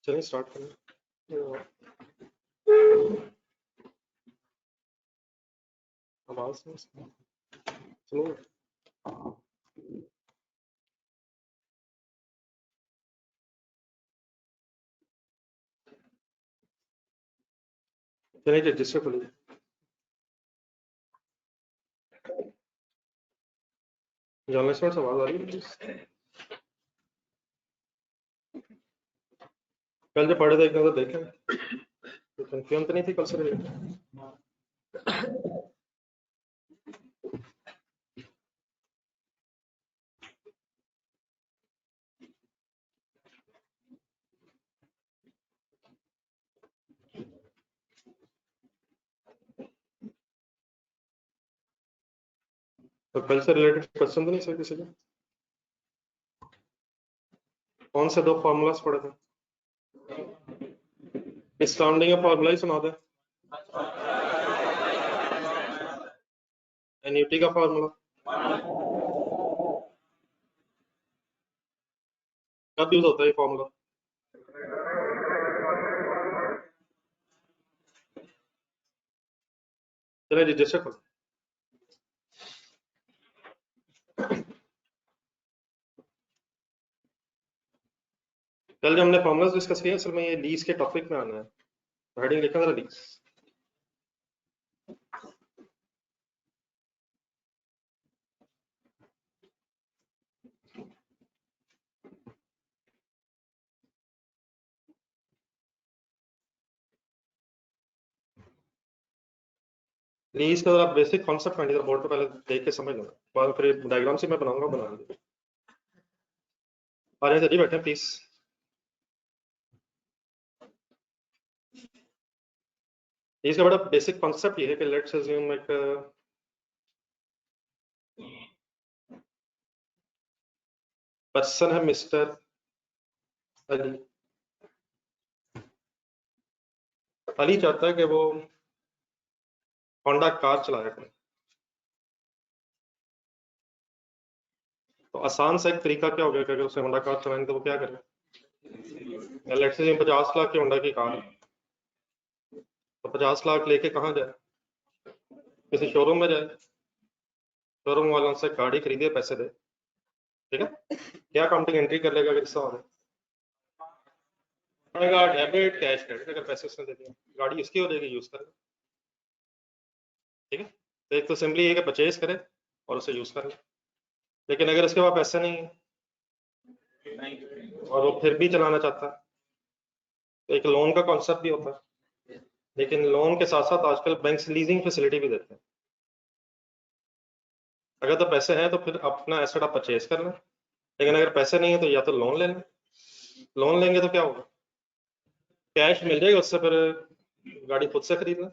चलिए स्टार्ट करें। आवाज नहीं चलो। चलिए रजिस्टर कर लीजिए। जर्नलिस्ट से आवाज आ रही है? कल जो पढ़े थे एक नजर देखें, तो कंफ्यूजन तो नहीं थी कल से related? तो कल से रिलेटेड क्वेश्चन तो नहीं सर किसी का? कौन से 2 फॉर्मूलास पढ़े थे? डिस्काउंटिंग का फॉर्मूला ही सुना दे। एन्युटी का फॉर्मूला कब यूज होता है ये फॉर्मूला? चलिए रजिस्टर करो। कल जो हमने फॉर्मूलास डिस्कस किए असल में ये लीज के टॉपिक में आना है। हेडिंग लिखा था लीज। लीज का आप बेसिक कॉन्सेप्ट मैनेजर बोर्ड पे पहले देख के समझ लो, बाद फिर डायग्राम से मैं बनाऊंगा बना लीजिए। आ रहे हैं बैठे प्लीज। लीज का बड़ा बेसिक कॉन्सेप्ट ये है कि लेट्स अज्यूम एक पर्सन है मिस्टर अली। अली चाहता है कि वो होंडा कार चलाया करे। तो आसान सा एक तरीका क्या हो गया कि अगर उसे होंडा कार चलानी तो वो क्या करे? लेट्स अज्यूम 50 लाख की होंडा की कार है, तो 50 लाख लेके कहाँ जाए? किसी शोरूम में जाए, शोरूम वालों से गाड़ी खरीदे पैसे दे, ठीक है? क्या काउंटिंग एंट्री कर लेगा अगर ऐसा हो जाए? डेबिट कैश क्रेडिट, अगर पैसे उसने दे दिए गाड़ी उसकी हो जाएगी, यूज करेगा, ठीक है? तो एक तो सिंपली ये कि परचेज करे और उसे यूज कर ले। लेकिन अगर उसके पास पैसे नहीं है और वो फिर भी चलाना चाहता है, तो एक लोन का कॉन्सेप्ट भी होता है। लेकिन लोन के साथ साथ आजकल बैंक लीजिंग फैसिलिटी भी देते हैं। अगर तो पैसे हैं तो फिर अपना एसेट आप परचेज कर लें, लेकिन अगर पैसे नहीं है तो या तो लोन ले लें। लोन लेंगे तो क्या होगा? कैश मिल जाएगा, उससे फिर गाड़ी खुद से खरीद लें।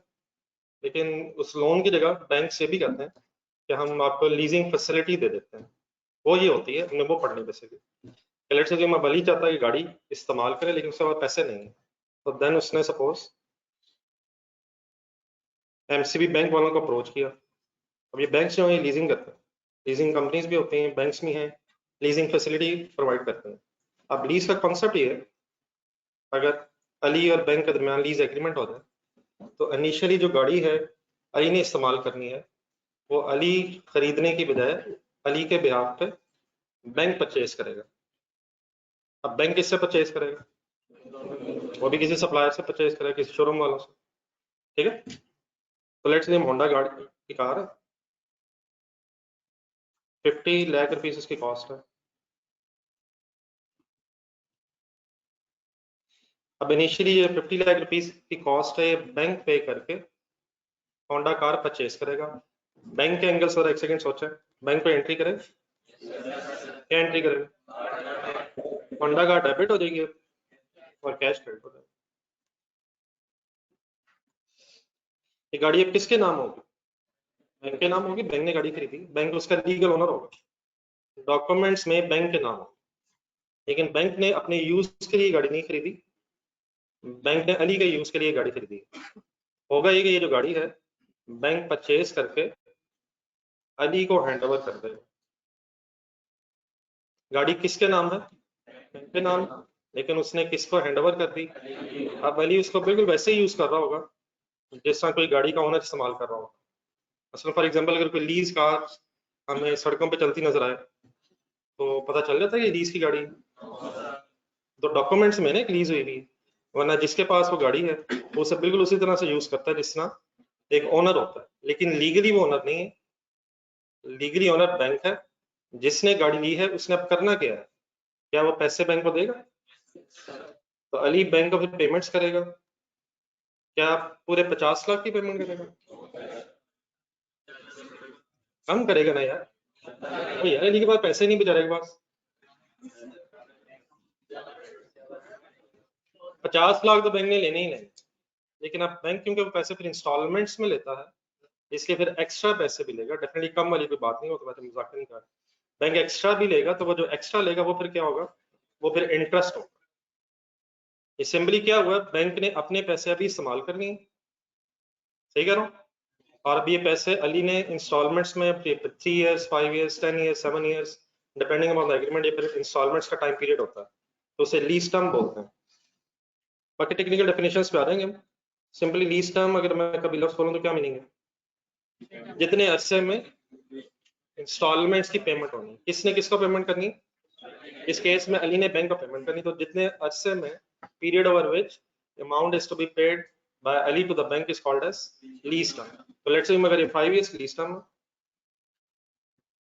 लेकिन उस लोन की जगह बैंक से भी कहते हैं कि हम आपको लीजिंग फैसिलिटी दे देते हैं। वो ये होती है, हमने वो पढ़नी बेसिकली। लेट्स से मैं बली चाहता है कि गाड़ी इस्तेमाल करे लेकिन उसके पास पैसे नहीं है, तो देन उसने सपोज एमसीबी बैंक वालों को अप्रोच किया। अब ये बैंक जो है लीजिंग करते हैं, लीजिंग कंपनीज भी होती हैं, बैंक्स भी हैं, लीजिंग फैसिलिटी प्रोवाइड करते हैं। अब लीज का कॉन्सेप्ट ये है, अगर अली और बैंक के दरमियान लीज एग्रीमेंट होता है तो इनिशियली जो गाड़ी है अली ने इस्तेमाल करनी है, वो अली खरीदने की बजाय अली के बिहाफ पे बैंक परचेज करेगा। अब बैंक किससे परचेज करेगा? वो भी किसी सप्लायर से परचेज करेगा, किसी शोरूम वालों से, ठीक है? तो लेट्स से होंडा गाड़ी की कार है, 50 लाख रुपीस इसकी कॉस्ट है। अब इनिशियली ये 50 लाख रुपीस की कॉस्ट है, ये बैंक पे करके होंडा कार परचेज करेगा। बैंक के एंगल से एक सेकंड सोचे, बैंक पे एंट्री करे, क्या एंट्री करेगा? होंडा कार डेबिट हो जाएगी और कैश क्रेडिट हो जाएगा। ये गाड़ी अब किसके नाम होगी? बैंक के नाम होगी, बैंक ने गाड़ी खरीदी, बैंक उसका लीगल ओनर होगा, डॉक्यूमेंट्स में बैंक के नाम होगा। लेकिन बैंक ने अपने यूज के लिए गाड़ी नहीं खरीदी, बैंक ने अली के यूज के लिए गाड़ी खरीदी। होगा ये कि ये जो गाड़ी है बैंक परचेज करके अली को हैंड ओवर कर देगा। गाड़ी किसके नाम है? बैंक के नाम, लेकिन उसने किसको हैंडओवर कर दी? अब अली उसको बिल्कुल वैसे ही यूज कर रहा होगा जिस तरह कोई गाड़ी का ओनर इस्तेमाल कर रहा होगा। मसलन फॉर एग्जांपल अगर कोई लीज कार हमें सड़कों पे चलती नजर आए तो पता चल जाता है कि लीज की गाड़ी है। तो डॉक्यूमेंट्स में ना एक लीज हुई हुई, वरना जिसके पास वो गाड़ी है वो सब बिल्कुल उसी तरह से यूज करता है जिस तरह एक ओनर होता है, लेकिन लीगली वो ओनर नहीं है। लीगली ओनर बैंक है। जिसने गाड़ी ली है उसने अब करना क्या है? क्या वो पैसे बैंक को देगा? तो अली बैंक को फिर पेमेंट्स करेगा। क्या पूरे 50 लाख की पेमेंट करेगा? कम करेगा ना यार। तो यार अली के पास पैसे नहीं, बेचारे के पास 50 लाख तो बैंक ने लेने ही नहीं। लेकिन अब बैंक क्योंकि वो पैसे फिर इंस्टॉलमेंट्स में लेता है, इसलिए फिर एक्स्ट्रा पैसे भी लेगा। डेफिनेटली कम वाली कोई बात नहीं हो, तो मैं मजाक नहीं कर रहा। बैंक एक्स्ट्रा भी लेगा, तो वो जो एक्स्ट्रा लेगा वो फिर क्या होगा? वो फिर इंटरेस्ट होगा। ये सिंपली क्या हुआ, बैंक ने अपने पैसे अभी इस्तेमाल करनी है, सही कह रहा हूँ। और अब ये पैसे अली ने इंस्टॉलमेंट्स में 3 years 5 years 10 years 7 years depending upon the agreement, ये फिर इंस्टॉलमेंट्स का टाइम पीरियड होता है, तो उसे लीज टर्म बोलते हैं। बाकी टेक्निकल डेफिनेशंस पे आ जाएंगे हम। सिंपली लीज टर्म अगर मैं कभी लफ्ज बोलूं तो क्या मीनिंग है? जितने अरसे में इंस्टॉलमेंट्स की पेमेंट होनी, किसने किसको पेमेंट करनी? इस केस में अली ने बैंक को पेमेंट करनी, तो जितने अरसे में period over which amount is to be paid by Ali to the bank is called as lease term. तो लेट्स से अगर ये 5 years की लीज टर्म है,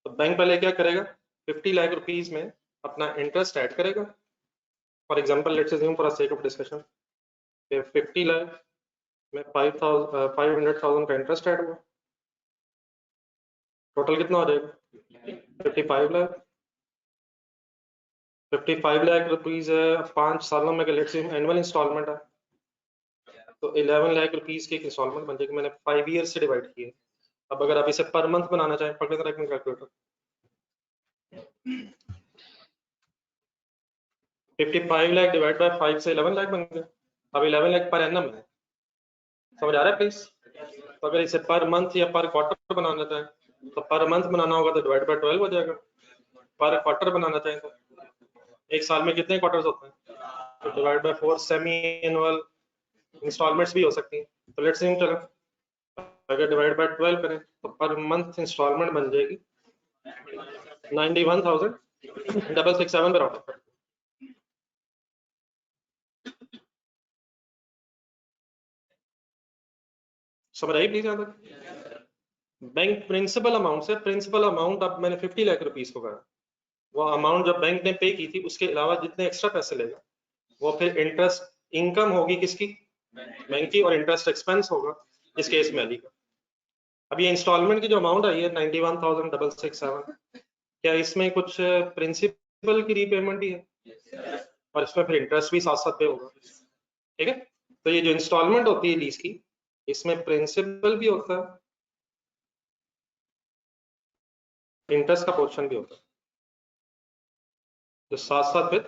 तो बैंक पहले क्या करेगा? 50 लाख रुपीज में अपना इंटरेस्ट ऐड करेगा। For example let's assume for sake of discussion 50 lakh में 500,000 का इंटरेस्ट ऐड हुआ, टोटल कितना हो जाएगा? 55 लाख। 55 लाख रुपीज है 5 सालों में, लेट्स से एनुअल इंस्टॉलमेंट है, तो 11 लाख रुपीज की एक इंस्टॉलमेंट बन जाएगी। मैंने 5 years से डिवाइड किए। अब अगर आप इसे पर मंथ बनाना चाहें, पकड़े तरह में कैलकुलेटर 55 लाख डिवाइड बाय 5 से 11 लाख बन गया। अब 11 लाख पर एनम है, समझ आ रहा है प्लीज? तो अगर इसे पर मंथ या पर क्वार्टर बनाना चाहें, तो पर मंथ बनाना होगा तो डिवाइड बाय 12 हो जाएगा। पर क्वार्टर बनाना चाहें तो एक साल में कितने क्वार्टर्स होते हैं, तो divide by 4 semi annual instalments भी हो सकती हैं। तो लेट्स से चलो अगर डिवाइड बाय 12 करें तो पर मंथ इंस्टॉलमेंट बन जाएगी 91,667 बराबर। समझ आई प्लीज? यहाँ तक बैंक प्रिंसिपल अमाउंट से, प्रिंसिपल अमाउंट अब मैंने 50 लाख रुपीज को कहा, वो अमाउंट जब बैंक ने पे की थी उसके अलावा जितने एक्स्ट्रा पैसे लेगा वो फिर इंटरेस्ट इनकम होगी किसकी? बैंक की, और इंटरेस्ट एक्सपेंस होगा इस केस में अली का। अब ये इंस्टॉलमेंट की जो अमाउंट आई है 91,667, क्या इसमें कुछ प्रिंसिपल की रीपेमेंट ही है, और इसमें फिर इंटरेस्ट भी साथ साथ पे होगा, ठीक है? तो ये जो इंस्टॉलमेंट होती है लीज की, इसमें प्रिंसिपल भी होता है, इंटरेस्ट का पोर्शन भी होता है, जो साथ साथ फिर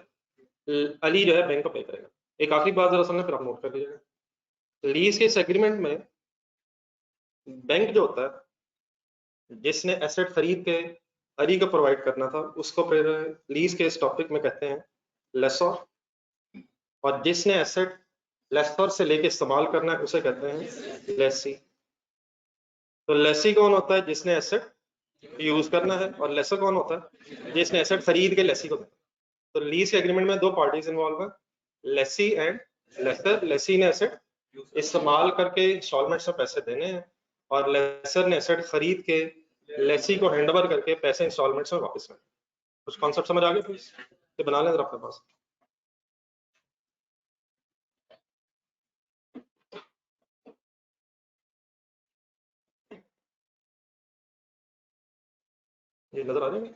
अली जो है बैंक को पे करेगा। एक आखिरी बात जरा सुनना, फिर आप नोट कर लीजिएगा। लीज के इस एग्रीमेंट में बैंक जो होता है, जिसने एसेट खरीद के अली को प्रोवाइड करना था, उसको फिर लीज के इस टॉपिक में कहते हैं लेसर, और जिसने एसेट लेसर से लेके इस्तेमाल करना है उसे कहते हैं लेसी। तो लेसी कौन होता है? जिसने एसेट यूज करना है। और लेसर कौन होता है? जिसने एसेट खरीद के लेसी को देना। तो लीज के एग्रीमेंट में दो पार्टीज इन्वॉल्व है, लेसी एंड लेसर। लेसी ने एसेट इस्तेमाल करके इंस्टॉलमेंट्स में पैसे देने हैं, और लेसर ने एसेट खरीद के लेसी को हैंडओवर करके पैसे इंस्टॉलमेंट्स में वापस लेने। कुछ कॉन्सेप्ट समझ आ गए प्लीज? ये बना लें जरा अपने पास। ये नजर आ जाएंगे?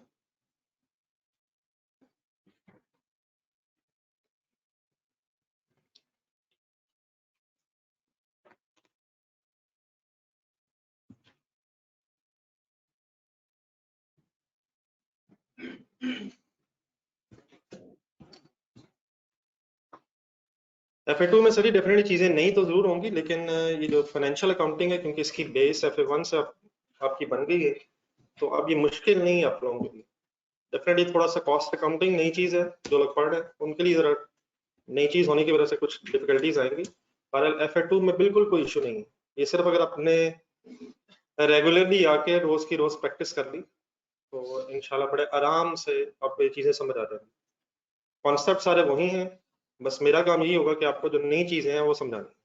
FA2 में सभी डेफिनेटली चीजें नहीं तो जरूर होंगी, लेकिन ये जो फाइनेंशियल अकाउंटिंग है, क्योंकि इसकी बेस FA1 से आपकी बन गई है, तो अब ये मुश्किल नहीं है आप लोगों के लिए। डेफिनेटली थोड़ा सा कॉस्ट अकाउंटिंग नई चीज है, जो लोग पढ़ रहे हैं उनके लिए जरा नई चीज होने की वजह से कुछ डिफिकल्टीज आएंगी। पर FA2 में बिल्कुल कोई इशू नहीं है, ये सिर्फ अगर आपने रेगुलरली आके रोज की रोज प्रैक्टिस कर ली तो इंशाल्लाह बड़े आराम से आपको ये चीजें समझ आ जाएंगी। कॉन्सेप्ट सारे वही हैं, बस मेरा काम यही होगा कि आपको जो नई चीजें हैं वो समझानी।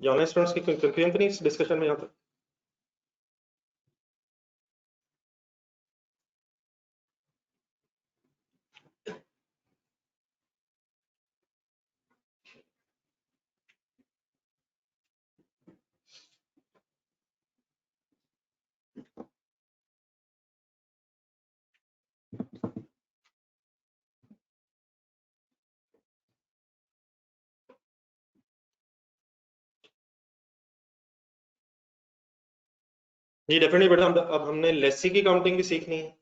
जॉन स्टूडेंट्स की कंफ्यूजन तो नहीं इस डिस्कशन में यहाँ तक? जी डेफिनेटली बेटा, अब हमने लेसी की काउंटिंग भी सीखनी है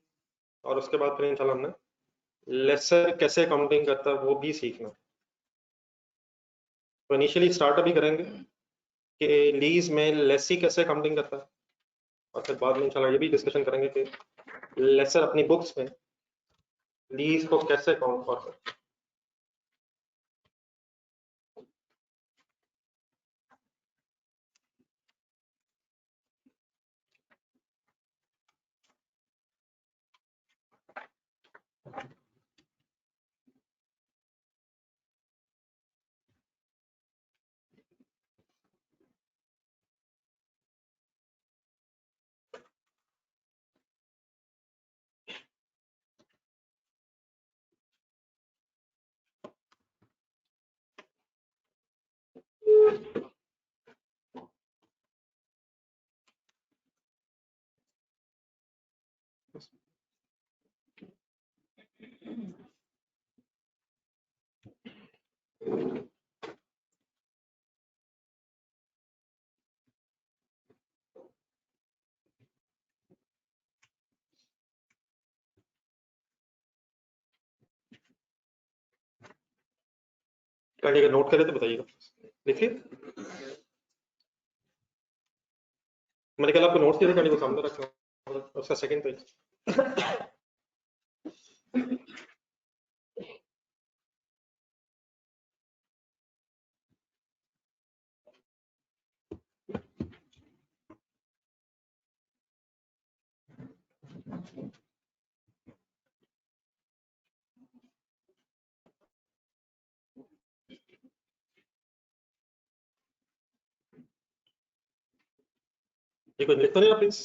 और उसके बाद फिर इंशाल्लाह हमने लेसर कैसे काउंटिंग करता है वो भी सीखना। तो इनिशियली स्टार्ट अभी करेंगे कि लीज में लेसी कैसे काउंटिंग करता है, और फिर बाद में इंशाल्लाह ये भी डिस्कशन करेंगे कि लेसर अपनी बुक्स में लीज को कैसे काउंट करता है। अगर नोट करें तो बताइएगा, लिखिए। मैंने कल आपको नोट्स दिए थे, वो सामने रखा उसका सेकंड पेज। ये कुछ लिख तो नहीं आप प्लीज?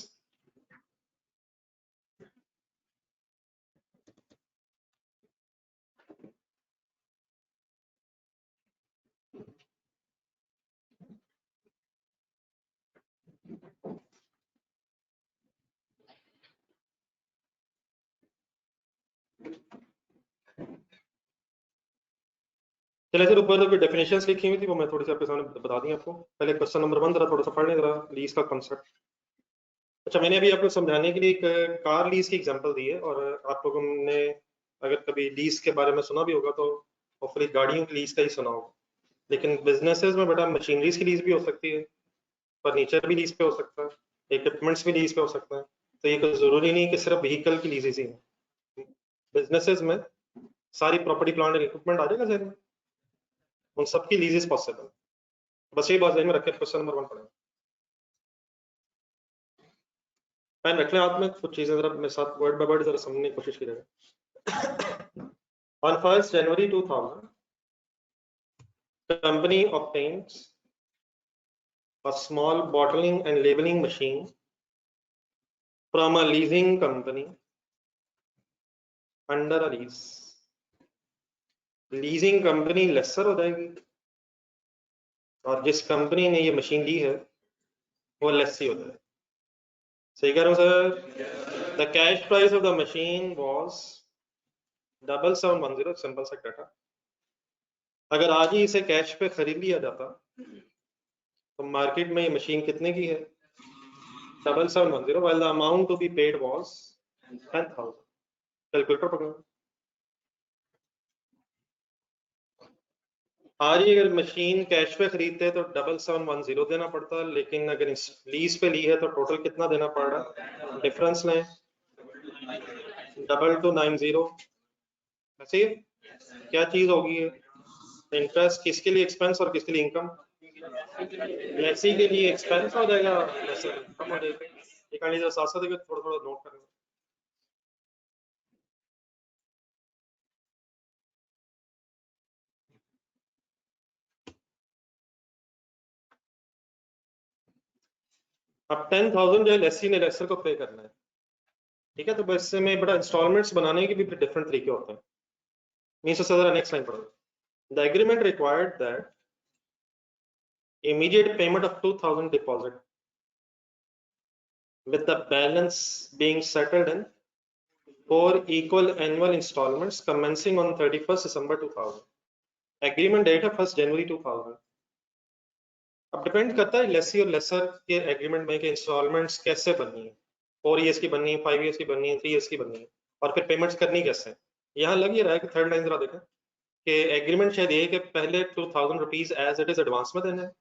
चलिए सर, ऊपर जो डेफिनेशंस लिखी हुई थी वो मैं थोड़ी सी आपके सामने बता दी आपको। पहले क्वेश्चन नंबर 1 जरा थोड़ा सा पढ़ लें जरा, लीज का कॉन्सेप्ट। अच्छा, मैंने अभी आपको समझाने के लिए एक कार लीज की एग्जांपल दी है, और आप लोगों ने अगर कभी लीज के बारे में सुना भी होगा तो होपफुली गाड़ियों की लीज का ही सुना होगा। लेकिन बिजनेसेस में बेटा मशीनरीज की लीज भी हो सकती है, फर्नीचर भी लीज पे हो सकता है, इक्विपमेंट्स भी लीज पे हो सकता है। तो ये कोई जरूरी नहीं कि सिर्फ व्हीकल की लीजेज ही है। बिजनेसेस में सारी प्रॉपर्टी प्लांट एंड इक्विपमेंट आ जाएगा जहन में, उन सबकी लीजेस पॉसिबल। बस ये बात ध्यान में रखें, क्वेश्चन नंबर 1 पढ़ें। पेन रख लें हाथ में, कुछ चीजें जरा मेरे साथ वर्ड बाय वर्ड जरा समझने की कोशिश कीजिएगा। On 1st January 2000, company obtains a small bottling and labeling machine from a leasing company under a lease. Leasing company lessor हो जाएगी और जिस कंपनी ने ये मशीन ली है वो लेसी हो जाएगी। सही कह रहा हूँ sir? The cash price of the machine was 7710, simple सा डाटा। अगर आज ही इसे कैश पे खरीद लिया जाता तो मार्केट में ये मशीन कितने की है? 7710, while the amount to be paid was 10,000. Calculator पकड़ो। आज ही अगर मशीन कैश पे खरीदते तो 7710 देना पड़ता, लेकिन अगर लीज पे ली है तो टोटल कितना देना पड़ रहा, डिफरेंस लें 2290। ऐसे क्या चीज होगी इंटरेस्ट, किसके लिए एक्सपेंस और किसके लिए इनकम? लेसी के लिए एक्सपेंस हो जाएगा, लेसर इनकम हो जाएगा। ये कहानी जो साथ साथ थोड़ा थोड़ा नोट करना। अब 10,000 जो है लेसी ने लेसर को पे करना है, ठीक है? तो बस में बड़ा इंस्टॉलमेंट्स बनाने के भी डिफरेंट तरीके होते हैं। मीन्स उससे जरा नेक्स्ट लाइन पढ़ो। The agreement required that immediate payment of 2,000 deposit with the balance being settled in 4 equal annual installments commencing on 31st December 2000. Agreement date है 1st January 2000. अब डिपेंड करता है लेसी और लेसर के एग्रीमेंट में कि इंस्टॉलमेंट्स कैसे बननी है, 4 ईयर्स की बननी है, 5 ईयर्स की बननी है, 3 ईयर्स की बननी है, और फिर पेमेंट्स करनी कैसे है। यहाँ लग ही रहा है कि थर्ड लाइन जरा देखें कि एग्रीमेंट शायद ये कि पहले 2,000 rupees as it is advance में देना है,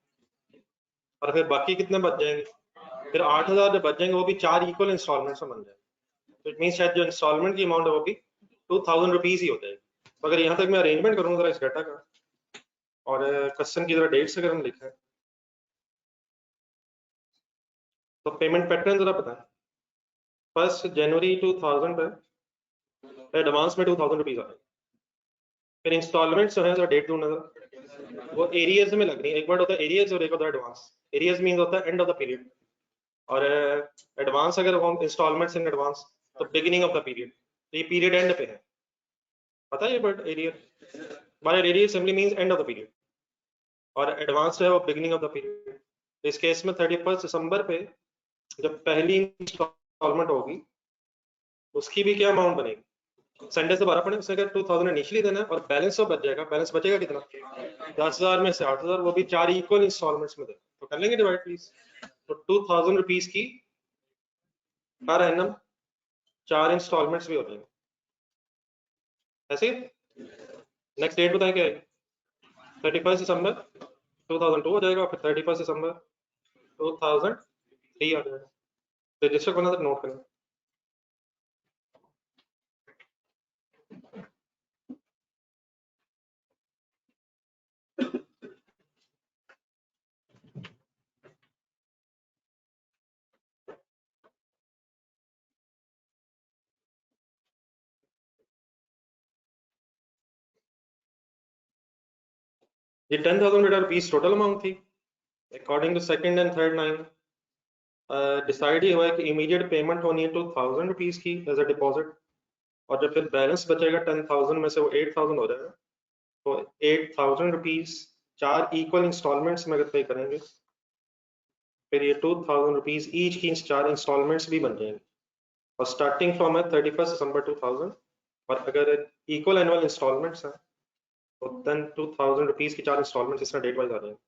और फिर बाकी कितने बच जाएंगे, फिर 8,000 जो बच जाएंगे वो भी 4 इक्वल इंस्टॉलमेंट्स में बन जाएंगे। तो इट मीन शायद जो इंस्टॉलमेंट की अमाउंट है वो भी 2,000 रुपीज ही हो जाएगी। तो अगर यहाँ तक मैं अरेंजमेंट करूँ जरा इस डाटा का, और क्वेश्चन की जरा डेट्स अगर हम लिखें तो पेमेंट पैटर्न जरा बताएं। 1st जनवरी 2000 पे एडवांस में 2,000 रुपीज आ रहे, फिर इंस्टॉलमेंट्स जो है जरा डेट ढूंढना जरा, वो एरियर्स में लग रही है। एक वर्ड होता है एरियर्स और एक होता है एडवांस। एरियर्स मीन होता है एंड ऑफ द पीरियड, और एडवांस अगर हम इंस्टॉलमेंट्स इन एडवांस तो बिगिनिंग ऑफ द पीरियड, तो ये पीरियड एंड पे है, पता है ये वर्ड एरियर? हमारे arrear simply means and of the period, और एडवांस जो है वो बिगिनिंग ऑफ द पीरियड। तो इस केस में 31 दिसंबर पे जब पहली इंस्टॉलमेंट होगी उसकी भी क्या अमाउंट बनेगी, संडे से 12 पड़े, उसने कहा 2,000 इनिशियली देना है और बैलेंस तो बच जाएगा। बैलेंस बचेगा कितना, 10,000 में से 8,000, वो भी 4 इक्वल इंस्टॉलमेंट्स में देना। तो कर लेंगे डिवाइड प्लीज। तो 2,000 रुपीज की पर एनम 4 इंस्टॉलमेंट्स भी हो जाएंगे ऐसे। नेक्स्ट डेट बताएं क्या है, 31 दिसंबर 2002 हो जाएगा, फिर 31 दिसंबर 2003 आ जाएगा। रजिस्टर करना तक नोट करना। ये 10,000 बेटा रुपीज टोटल अमाउंट थी। According to second and third line decide ये हुआ है कि इमीडिएट पेमेंट होनी है 2,000 रुपीज की एज अ डिपॉजिट, और जब फिर बैलेंस बचेगा 10,000 में से वो 8,000 हो जाएगा। तो 8,000 रुपीज 4 इक्वल इंस्टॉलमेंट्स में अगर पे करेंगे फिर ये 2,000 रुपीज ईच की 4 इंस्टॉलमेंट्स भी बन जाएंगे, और स्टार्टिंग फ्रॉम है 31 दिसंबर 2000, और अगर इक्वल एनुअल इंस्टॉलमेंट्स हैं तो देन 2,000 रुपीज की 4 इंस्टॉलमेंट्स इस तरह डेट वाइज आ जाएंगे।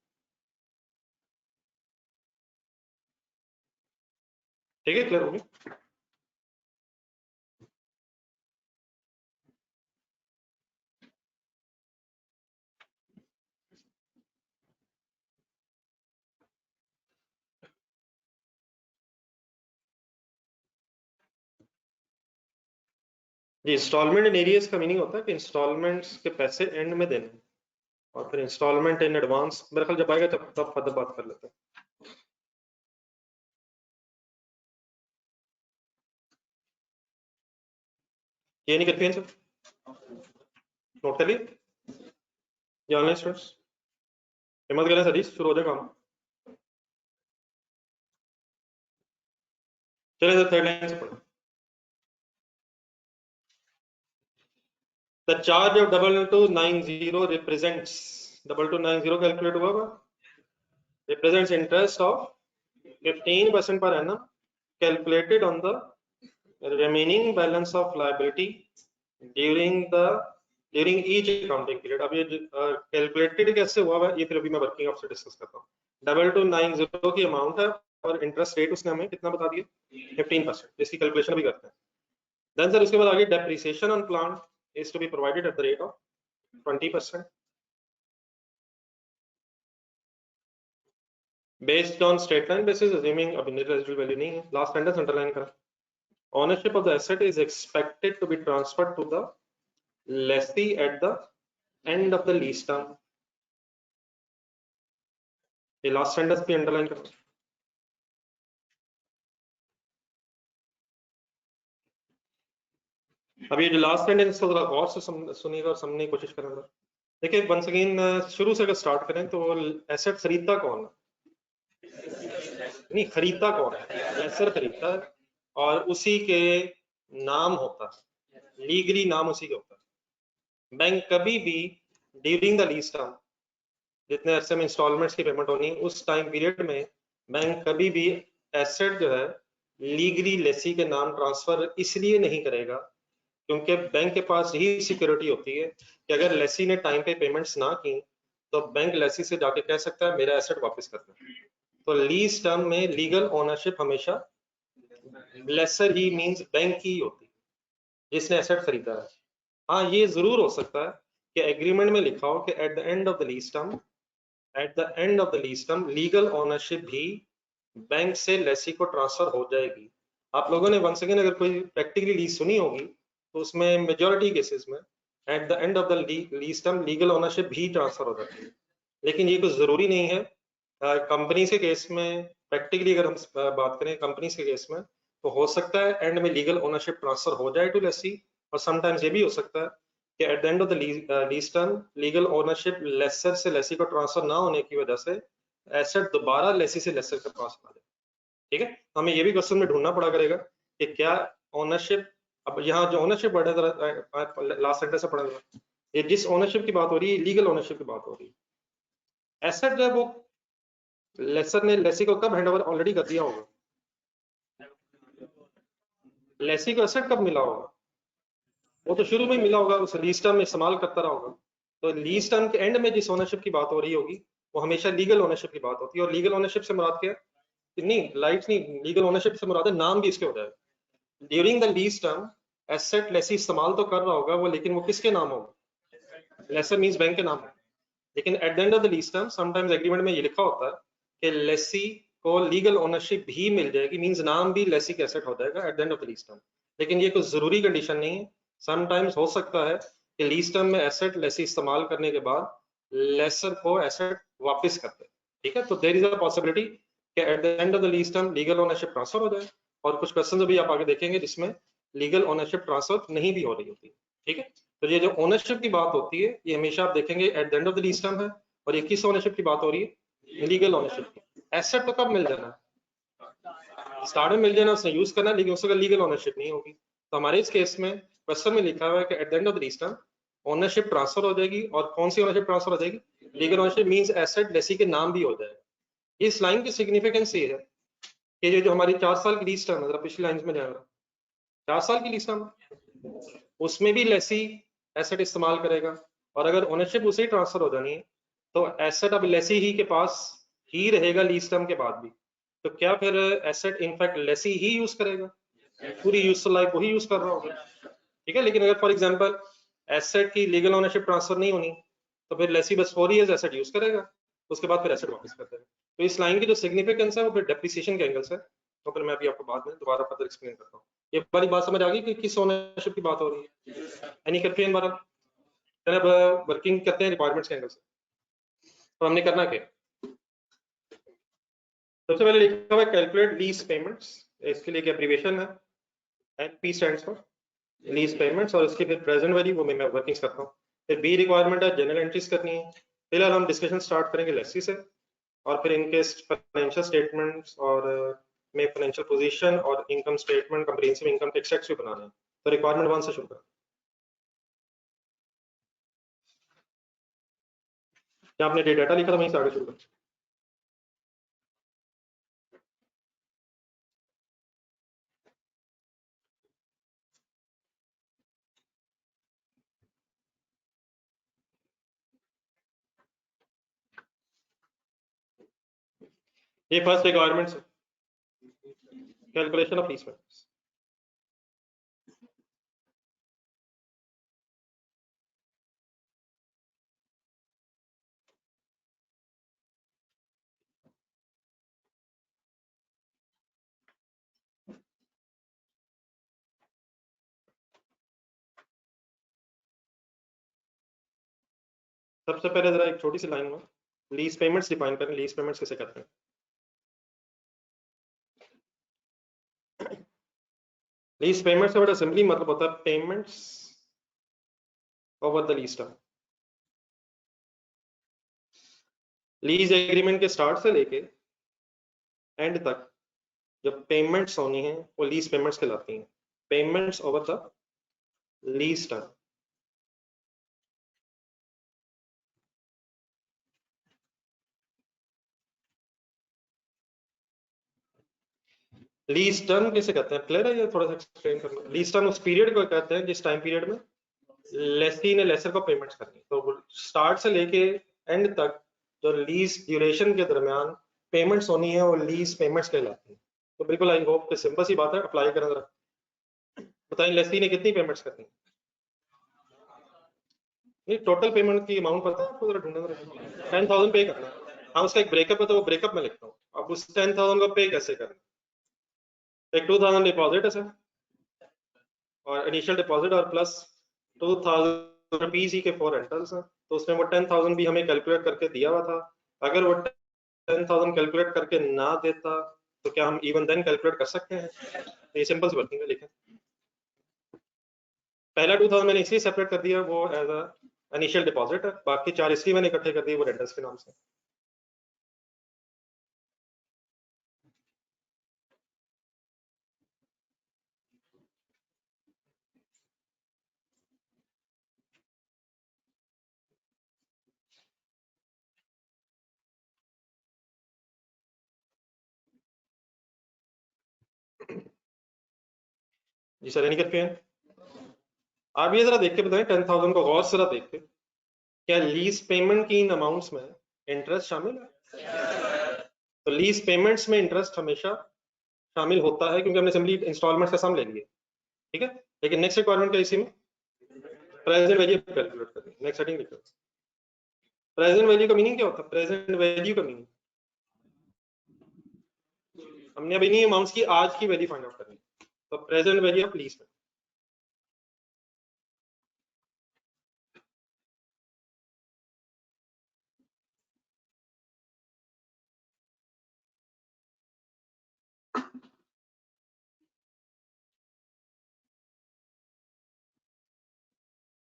ठीक है, क्लियर होगी? जी, इंस्टॉलमेंट इन एरियर्स का मीनिंग होता है कि इंस्टॉलमेंट्स के पैसे एंड में देने, और फिर इंस्टॉलमेंट इन एडवांस मेरे ख्याल जब आएगा तब फर्दर बात कर लेते हैं। ये नहीं करते हैं सर, नोट कर लिए ये ऑनलाइन स्टूडेंट्स, हिम्मत करें सर, शुरू हो जाए काम। चलिए सर थर्ड लाइन से पढ़ो। The charge of 2290 represents 2290 calculate हुआ होगा, represents interest of 15% per annum calculated on the remaining balance of liability during each accounting period। अब ये कैलकुलेटेड कैसे हुआ है ये फिर अभी मैं वर्किंग ऑफ से डिस्कस करता हूँ। 2290 की अमाउंट है और इंटरेस्ट रेट उसने हमें कितना बता दिया, 15%, इसकी कैलकुलेशन भी करते हैं। देन सर उसके बाद आगे depreciation on plant is to be provided at the rate of 20%। Based on straight line basis assuming अब नेट रेजिडुअल वैल्यू नहीं है, लास्ट सेंटेंस अंडरलाइन करा, ownership of the asset is expected to be transferred to the lessee at the end of the lease term, ये last sentence भी underline करो। अब ये जो लास्ट सेंटेंस थोड़ा गौर से सुनिएगा और समझने की कोशिश करेंगे। देखिए वंस अगेन शुरू से अगर स्टार्ट करें तो एसेट खरीदता कौन है, नहीं खरीदता कौन है, लेसर खरीदता है और उसी के नाम होता है, लीगली नाम उसी के होता है। बैंक कभी भी ड्यूरिंग द लीज टर्म, जितने अरसे में इंस्टॉलमेंट्स की पेमेंट होनी है उस टाइम पीरियड में बैंक कभी भी एसेट जो है लीगली लेसी के नाम ट्रांसफर इसलिए नहीं करेगा क्योंकि बैंक के पास यही सिक्योरिटी होती है कि अगर लेसी ने टाइम पे पेमेंट्स ना की तो बैंक लेसी से जाके कह सकता है मेरा एसेट वापस कर दे। तो लीज टर्म में लीगल ओनरशिप हमेशा लेसर ही मींस बैंक की होती है जिसने एसेट खरीदा है। हाँ ये जरूर हो सकता है कि एग्रीमेंट में लिखा हो कि at the end of the lease term, eight the end of the lease term legal ownership भी बैंक से लेसी को ट्रांसफर हो जाएगी। आप लोगों ने वंस अगेन अगर कोई प्रैक्टिकली लीज सुनी होगी तो उसमें मेजॉरिटी केसेस में eight the end of the lease term legal ownership भी ट्रांसफर हो जाती है, लेकिन ये कुछ जरूरी नहीं है। कंपनीज के केस में प्रैक्टिकली अगर हम बात करें कंपनीज के केस में तो हो सकता है एंड में लीगल ओनरशिप ट्रांसफर हो जाए टू लेसी, और समटाइम्स ये भी हो सकता है कि at the end of the lease term legal ownership lessor से लेसी को ट्रांसफर ना होने की वजह से एसेट दोबारा लेसी से लेसर के पास आ जाए। ठीक है, हमें ये भी क्वेश्चन में ढूंढना पड़ा करेगा कि क्या ओनरशिप, अब यहाँ जो ओनरशिप वर्ड है लास्ट सेंटेंस से पढ़ा था, ये जिस ओनरशिप की बात हो रही है लीगल ओनरशिप की बात हो रही है। एसेट जो है वो लेसर ने लेसी को कब हैंडओवर ऑलरेडी कर दिया होगा, लेसी को एसेट कब मिला होगा, वो तो शुरू में मिला होगा, उस लीज टर्म में इस्तेमाल करता रहा होगा। तो लीज टर्म के एंड में जिस ओनरशिप की बात हो रही होगी वो हमेशा लीगल ओनरशिप की बात होती है। और लीगल ओनरशिप से मुराद क्या है, नहीं लाइट नहीं, लीगल ओनरशिप से मुराद है नाम भी इसके हो जाएगा। During the lease term asset lessee इस्तेमाल तो कर रहा होगा वो, लेकिन वो किसके नाम होगा, लेसर मींस बैंक के नाम है। लेकिन eight the end of the lease term sometimes agreement में ये लिखा होता है कि लेसी को लीगल ओनरशिप भी मिल जाएगी, मींस नाम भी लेसी का एसेट हो जाएगा eight the end of the lease term. लेकिन ये कुछ जरूरी कंडीशन नहीं है, समटाइम्स हो सकता है कि लीज टर्म में एसेट लेसी इस्तेमाल करने के बाद लेसर को एसेट वापस कर दे। ठीक है, तो देयर इज अ पॉसिबिलिटी कि at the end of the lease term legal ownership transfer हो जाए, और कुछ क्वेश्चन अभी आप आगे देखेंगे जिसमें लीगल ओनरशिप ट्रांसफर नहीं भी हो रही होती है। ठीक है, तो ये जो ओनरशिप की बात होती है ये हमेशा आप देखेंगे eight the end of the lease term है, और ये किस ओनरशिप की बात हो रही है, लीगल ओनरशिप की। एसेट तो कब मिल जाना है, स्टार्ट में मिल जाना, उसने यूज करना, लेकिन उसका लीगल ओनरशिप नहीं होगी। तो हमारे इस केस में क्वेश्चन में लिखा हुआ है कि at the end of the lease term ownership transfer हो जाएगी, और कौन सी ओनरशिप ट्रांसफर हो जाएगी, legal ownership means asset lessee के नाम भी हो जाएगा। इस लाइन की सिग्निफिकेंस ये है कि ये जो हमारी 4 साल की लीज टर्म है, पिछली लाइन में जाएगा 4 साल की लीज टर्म, उसमें भी लेसी एसेट इस्तेमाल करेगा, और अगर ओनरशिप उसे ही ट्रांसफर हो जानी है तो एसेट अब लेसी ही के पास ही रहेगा लीज टर्म के बाद भी। तो क्या फिर एसेट इनफैक्ट लेसी ही यूज करेगा, पूरी यूजफुल लाइफ वही यूज कर रहा होगा। ठीक है, लेकिन अगर फॉर एग्जांपल एसेट की लीगल ओनरशिप ट्रांसफर नहीं होनी तो फिर लेसी बस 4 इयर्स एसेट यूज करेगा, उसके बाद फिर एसेट वापस कर देगा। तो इस लाइन की जो सिग्निफिकेंस है वो फिर डेप्रिसिएशन के एंगल से, तो फिर मैं अभी आपको बाद में दोबारा फर्दर एक्सप्लेन करता हूँ। ये वाली बात समझ आ गई कि किस ओनरशिप की बात हो रही है, एनी कंफ्यूजन बार। अब वर्किंग करते हैं रिक्वायरमेंट्स के एंगल से, तो हमने करना क्या, सबसे पहले लिखा हुआ है कैलकुलेट लीज पेमेंट्स, इसके लिए एक एब्रीविएशन है NP stands for lease payments, और इसकी फिर प्रेजेंट वैल्यू वो मैं वर्किंग्स करता हूँ। फिर बी रिक्वायरमेंट है जनरल एंट्रीज करनी है। फिलहाल हम डिस्कशन स्टार्ट करेंगे लेसी से, और फिर इनके फाइनेंशियल स्टेटमेंट्स और में फाइनेंशियल पोजीशन और इनकम स्टेटमेंट कंप्रिहेंसिव इनकम के एक्सट्रैक्ट्स भी बनाने हैं। तो रिक्वायरमेंट 1 से शुरू करें, क्या आपने डेटा लिखा था वहीं से आगे शुरू करें। ये फर्स्ट रिक्वायरमेंट है, कैलकुलेशन ऑफ लीज पेमेंट्स। सबसे पहले जरा एक छोटी सी लाइन में लीज पेमेंट्स डिफाइन करें। लीज पेमेंट्स किसे कहते हैं? लीज पेमेंट से बड़ा सिंपली मतलब होता है payments over the lease term. Lease agreement के स्टार्ट से लेके एंड तक जो पेमेंट्स होनी है वो लीज पेमेंट्स कहलाती हैं। Payments over the lease term. Lease term किसे कहते हैं? क्लियर है? ये थोड़ा सा एक्सप्लेन करना। लीज टर्म उस पीरियड को कहते हैं जिस टाइम पीरियड में लेसी ने लेसर को पेमेंट्स करनी। तो स्टार्ट से लेके एंड तक जो लीज ड्यूरेशन के दरमियान पेमेंट्स होनी है वो लीज पेमेंट्स कहलाती हैं। तो बिल्कुल आई होप कि सिंपल सी बात है, अप्लाई करें जरा। बताएं लेसी ने कितनी पेमेंट्स करनी? ये टोटल पेमेंट की अमाउंट पता है आपको? जरा ढूंढना जरा। 10,000 पे करना है। हाँ, उसका एक ब्रेकअप है तो वो ब्रेकअप में लिखता हूँ। अब उस 10,000 को पे कैसे करना? एक 2,000 डिपॉजिट है सर, और इनिशियल डिपॉजिट और प्लस 2,000 रुपीज ही के 4 रेंटल्स हैं। तो उसमें वो 10,000 भी हमें कैलकुलेट करके दिया हुआ था। अगर वो 10,000 कैलकुलेट करके ना देता तो क्या हम इवन देन कैलकुलेट कर सकते हैं? तो ये सिंपल सी वर्किंग है। लिखें, पहला 2,000 मैंने इसलिए सेपरेट कर दिया, वो एज अ इनिशियल डिपॉजिट है। बाकी 4 इसलिए मैंने इकट्ठे कर दिए, वो रेंटल्स के नाम से। जी सर, एनी कंफ्यूजन? आप ये जरा देख के बताएं, 10,000 को गौर से जरा देख के, क्या लीज पेमेंट की इन अमाउंट्स में इंटरेस्ट शामिल है? तो लीज पेमेंट्स में इंटरेस्ट हमेशा शामिल होता है क्योंकि हमने सिंपली इंस्टॉलमेंट का सम ले लिए, ठीक है। लेकिन नेक्स्ट रिक्वायरमेंट क्या इसी में? प्रेजेंट वैल्यू कैलकुलेट करनी। नेक्स्ट सेटिंग लिखो। प्रेजेंट वैल्यू का मीनिंग क्या होता है? प्रेजेंट वैल्यू का मीनिंग हमने अभी नहीं अमाउंट्स की, आज की वैल्यू फाइंड आउट करनी। तो प्रेजेंट वैल्यू ऑफ लीज।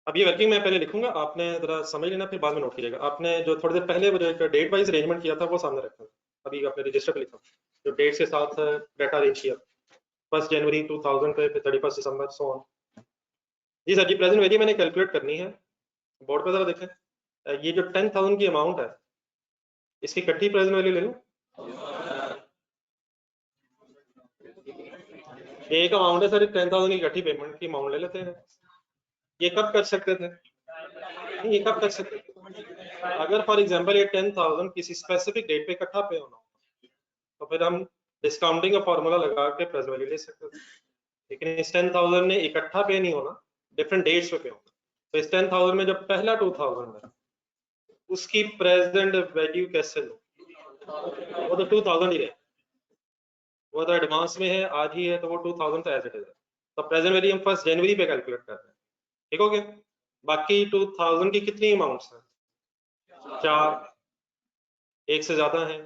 अब ये वर्किंग मैं पहले लिखूंगा, आपने जरा समझ लेना, फिर बाद में नोट कीजिएगा। आपने जो थोड़ी देर पहले वो जो डेट वाइज अरेंजमेंट किया था वो सामने रखा। अभी आपने रजिस्टर पे लिखा जो डेट के साथ डाटा अरेंज किया, 1 जनवरी 2000 पे 31 दिसंबर सो ऑन। जी सर जी, प्रेजेंट वैल्यू मैंने कैलकुलेट करनी है। बोर्ड पे जरा देखें, ये जो 10,000 की अमाउंट है इसकी इकट्ठी प्रेजेंट वैल्यू ले लूं? एक अमाउंट है सर, 10,000 की इकट्ठी पेमेंट की अमाउंट ले लेते हैं। ये कब कर सकते थे? नहीं, ये कब कर सकते थे? अगर फॉर एग्जांपल ये 10,000 किसी स्पेसिफिक डेट पे इकट्ठा पे होना तो फिर हम डिस्काउंटिंग का फॉर्मूला लगा के प्रेजेंट वैल्यू ले सकते थे। लेकिन इस 10,000 ने इकट्ठा पे नहीं होना, डिफरेंट डेट्स पे होना। तो इस 10,000 में जब पहला 2,000 है उसकी प्रेजेंट वैल्यू कैसे लो? वो तो 2,000 ही रहे, वो तो एडवांस में है, आज ही है, तो वो 2,000 तो एज इट इज है। तो प्रेजेंट वैल्यू हम 1 जनवरी पे कैलकुलेट कर रहे हैं, ठीक हो गया। बाकी 2,000 की कितनी अमाउंट्स हैं? 4। एक से ज्यादा है?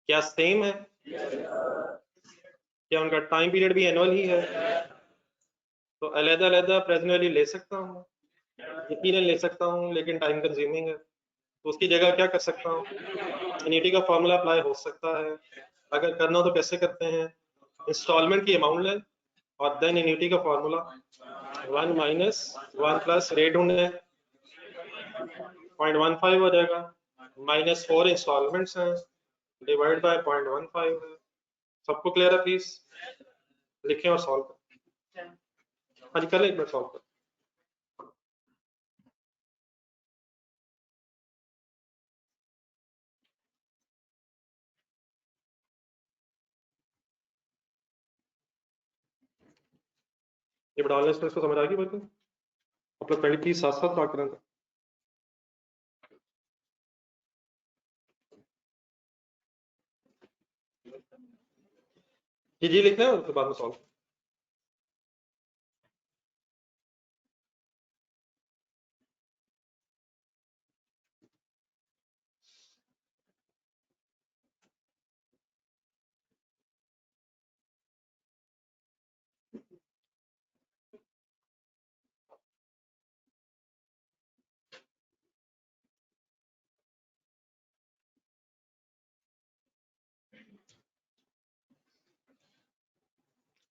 क्या सेम है? क्या उनका टाइम पीरियड भी एनुअल ही है? तो अलग अलग प्रेजेंट वैल्यू ले सकता हूँ, यकीनन ले सकता हूँ, लेकिन टाइम कंज्यूमिंग है। तो उसकी जगह क्या कर सकता हूँ? एन्युटी का फॉर्मूला अप्लाई हो सकता है। अगर करना हो तो कैसे करते हैं? इंस्टॉलमेंट की अमाउंट लें और देन एन्युटी का फॉर्मूला 1 माइनस 1 प्लस रेट ढूंढे, 0.15 हो जाएगा, -4 इंस्टॉलमेंट्स हैं, डिवाइड बाय 0.15 है। सबको क्लियर है? प्लीज लिखें और सॉल्व करें। हाँ जी, कर एक मिनट सॉल्व करें। ये बढ़ा लें, इसको समझ आ गई बिल्कुल? आप लोग पहले प्लीज साथ साथ बात करें। जी लिखना है, उसके बाद में सॉल्व।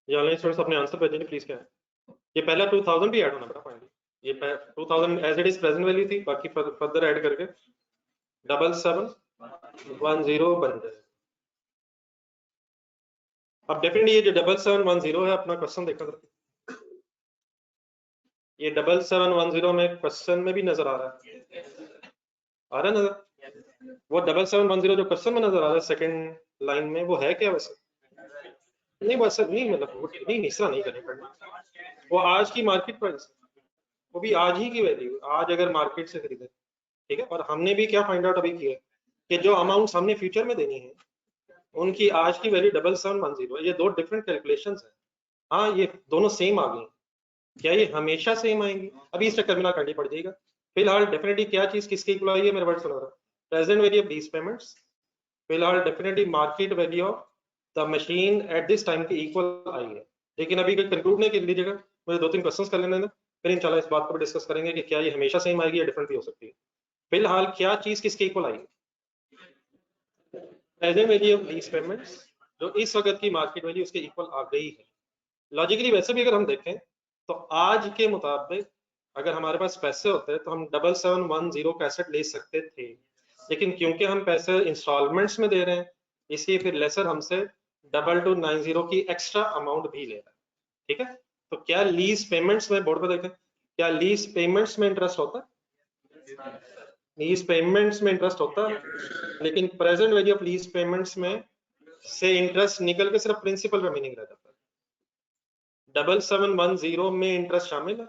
ये ऑनलाइन स्टूडेंट्स अपने आंसर भेजेंगे प्लीज। क्या है ये पहला 2000 भी ऐड होना पड़ा फाइनली, ये 2000 as it is present value थी, बाकी फर्दर ऐड करके 7710 बन जाए। अब डेफिनेटली ये जो 7710 है, अपना क्वेश्चन देखा था, ये 7710 में क्वेश्चन में भी नजर आ रहा है, आ रहा है नजर? वो 7710 जो क्वेश्चन में नजर आ रहा है सेकंड लाइन में, वो है क्या वैसे? नहीं बस नहीं, मतलब नहीं इस तरह नहीं करनी पड़ना, वो आज की मार्केट प्राइस, वो भी आज ही की वैल्यू, आज अगर मार्केट से खरीदे, ठीक है। और हमने भी क्या फाइंड आउट अभी किया कि जो अमाउंट हमने फ्यूचर में देनी है उनकी आज की वैल्यू 7710, ये दो डिफरेंट कैलकुलेशंस है। हाँ ये दोनों सेम आ गई, क्या ये हमेशा सेम आएंगी? अभी इस चक्कर में ना करनी पड़ जाएगा। फिलहाल डेफिनेटली क्या चीज किसके इक्वल आई है, मेरे वर्ड सुना रहा, present value of these payments, फिलहाल definitely market value of the machine at this time की इक्वल आई है। लेकिन अभी कोई कंक्लूड नहीं कर लीजिएगा, मुझे 2-3 क्वेश्चंस कर लेने दें, फिर इंशाल्लाह इस बात को भी डिस्कस करेंगे कि क्या ये हमेशा सेम आएगी या डिफरेंट भी हो सकती है। फिलहाल क्या चीज किसके equal I? Present value of lease payments, जो इस वक्त की मार्केट वैल्यू उसके इक्वल आ गई है। लॉजिकली वैसे भी अगर हम देखें तो आज के मुताबिक अगर हमारे पास पैसे होते तो हम 7710 का एसेट ले सकते थे, लेकिन क्योंकि हम पैसे इंस्टॉलमेंट्स में दे रहे हैं इसलिए फिर लेसर हमसे 2290 की एक्स्ट्रा अमाउंट भी ले रहा है, ठीक है। तो क्या लीज पेमेंट्स में, बोर्ड पे देखें, क्या लीज पेमेंट्स में इंटरेस्ट होता है? लीज पेमेंट्स में इंटरेस्ट होता है, लेकिन present value of lease payments में से इंटरेस्ट निकल के सिर्फ प्रिंसिपल रिमेनिंग रह जाता है। 7710 में इंटरेस्ट शामिल है,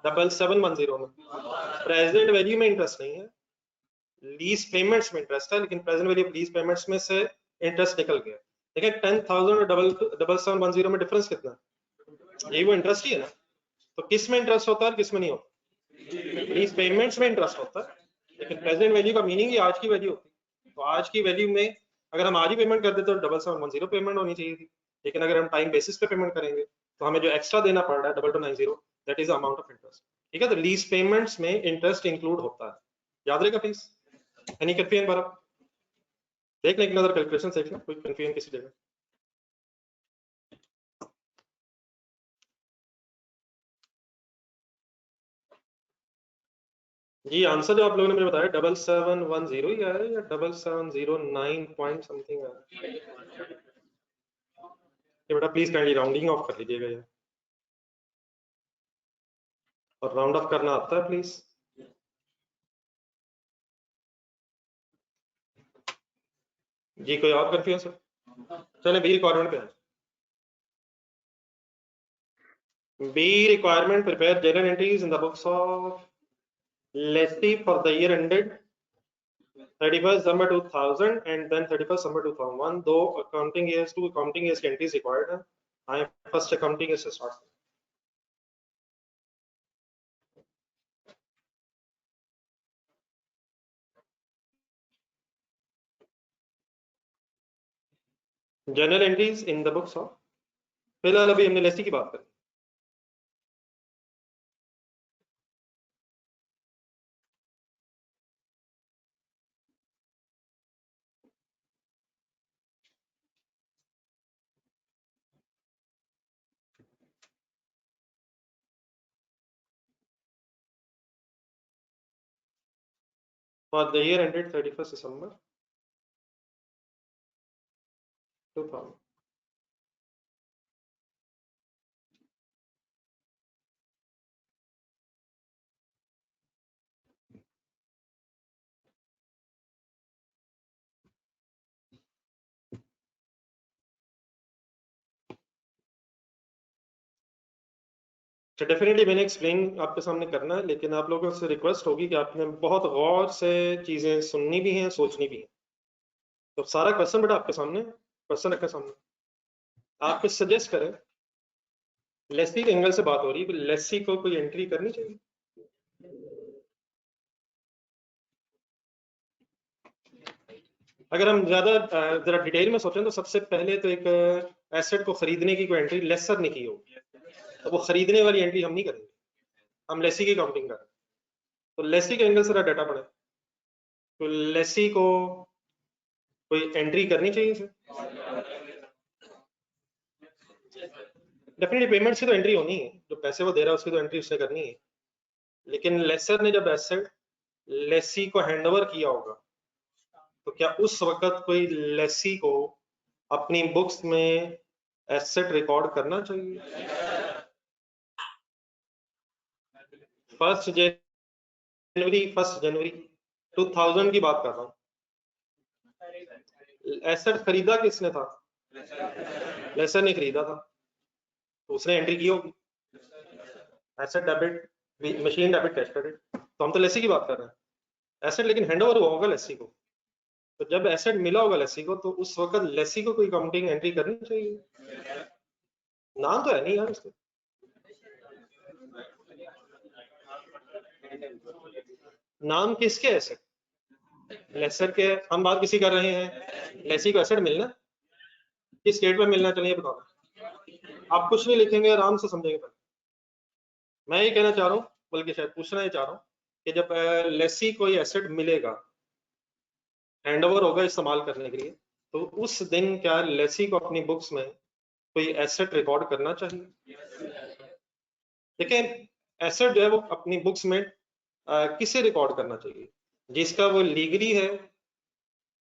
7710 में प्रेजेंट वैल्यू में इंटरेस्ट नहीं है, लीज पेमेंट्स में इंटरेस्ट है, लेकिन present value of lease payments में से इंटरेस्ट निकल गया। देखिए 10,000 और 7710 में डिफरेंस कितना है? यही वो इंटरेस्ट ही है ना। तो किस में इंटरेस्ट होता है और किस में नहीं होता? लीज पेमेंट्स में इंटरेस्ट होता है, लेकिन प्रेजेंट वैल्यू का मीनिंग ही आज की वैल्यू होती है। तो आज की वैल्यू में अगर हम आज ही पेमेंट कर देते तो 7710 पेमेंट होनी चाहिए थी, लेकिन अगर हम टाइम बेसिस पे पेमेंट करेंगे तो हमें जो एक्स्ट्रा देना पड़ रहा है 2290, that is amount of interest, ठीक है। तो लीज पेमेंट्स में इंटरेस्ट इंक्लूड होता है, याद रहेगा प्लीज। एनी कंफ्यूजन बार देख लें, एक नजर कैलकुलेशन देख लें, कोई कंफ्यूजन किसी जगह? जी आंसर जो आप लोगों ने मुझे बताया 7710 ही आया या 7709 पॉइंट समथिंग आया? ये बेटा प्लीज काइंडली राउंडिंग ऑफ कर लीजिएगा ये, और राउंड ऑफ करना आता है प्लीज। जी कोई और कंफ्यूजन? चले बी रिक्वायरमेंट पे, B requirement prepare journal entries in the books of lessee for the year ended 31st December 2000 and then 31st December 2001, though accounting years, two accounting years entries required है। I first accounting years से start। General entries in the books of, फिलहाल अभी हमने लेसी की बात करी। For the year ended 31st December 2000, तो definitely मैंने एक्सप्लेन आपके सामने करना है, लेकिन आप लोगों से रिक्वेस्ट होगी कि आपने बहुत गौर से चीजें सुननी भी हैं, सोचनी भी है। तो सारा क्वेश्चन बेटा आपके सामने, क्वेश्चन रखा सामने, आप कुछ सजेस्ट करें। लेसी के एंगल से बात हो रही है, लेसी को कोई एंट्री करनी चाहिए? अगर हम ज्यादा जरा डिटेल में सोचें तो सबसे पहले तो एक एसेट को खरीदने की कोई एंट्री लेसर ने की होगी, तो वो खरीदने वाली एंट्री हम नहीं करेंगे, हम लेसी की काउंटिंग करें। तो लेसी के एंगल से डाटा पड़े, तो लेसी को कोई एंट्री करनी चाहिए सर? डेफिनेटली पेमेंट्स की तो एंट्री होनी है, जो पैसे वो दे रहा है उसकी तो एंट्री उसने करनी है, लेकिन लेसर ने जब एसेट लेसी को हैंडओवर किया होगा तो क्या उस वक्त कोई लेसी को अपनी बुक्स में एसेट रिकॉर्ड करना चाहिए? 1 जनवरी 2000 की बात कर रहा हूँ। एसेट खरीदा किसने था? लेसर ने खरीदा था, तो उसने एंट्री की होगी asset debit machine debit cash credit. तो हम तो लेसी की बात कर रहे हैं, एसेट लेकिन हैंडओवर हुआ होगा लेसी को, तो जब एसेट मिला होगा लेसी को तो उस वक्त लेसी को कोई काउंटिंग एंट्री करनी चाहिए। नाम तो है नहीं यार उसके, नाम किसके एसेट? लेसर के। हम बात किसी कर रहे हैं, लेसी को एसेट मिलना, किस स्टेट में मिलना चाहिए बताओ। आप कुछ नहीं लिखेंगे, आराम से समझेंगे पहले। मैं ये कहना चाह रहा हूँ, बल्कि शायद पूछना ही चाह रहा हूँ कि जब लेसी कोई एसेट मिलेगा, हैंडओवर होगा इस्तेमाल करने के लिए, तो उस दिन क्या लेसी को अपनी बुक्स में कोई एसेट रिकॉर्ड करना चाहिए? देखिए, एसेट जो है वो अपनी बुक्स में किसे रिकॉर्ड करना चाहिए? जिसका वो लीगली है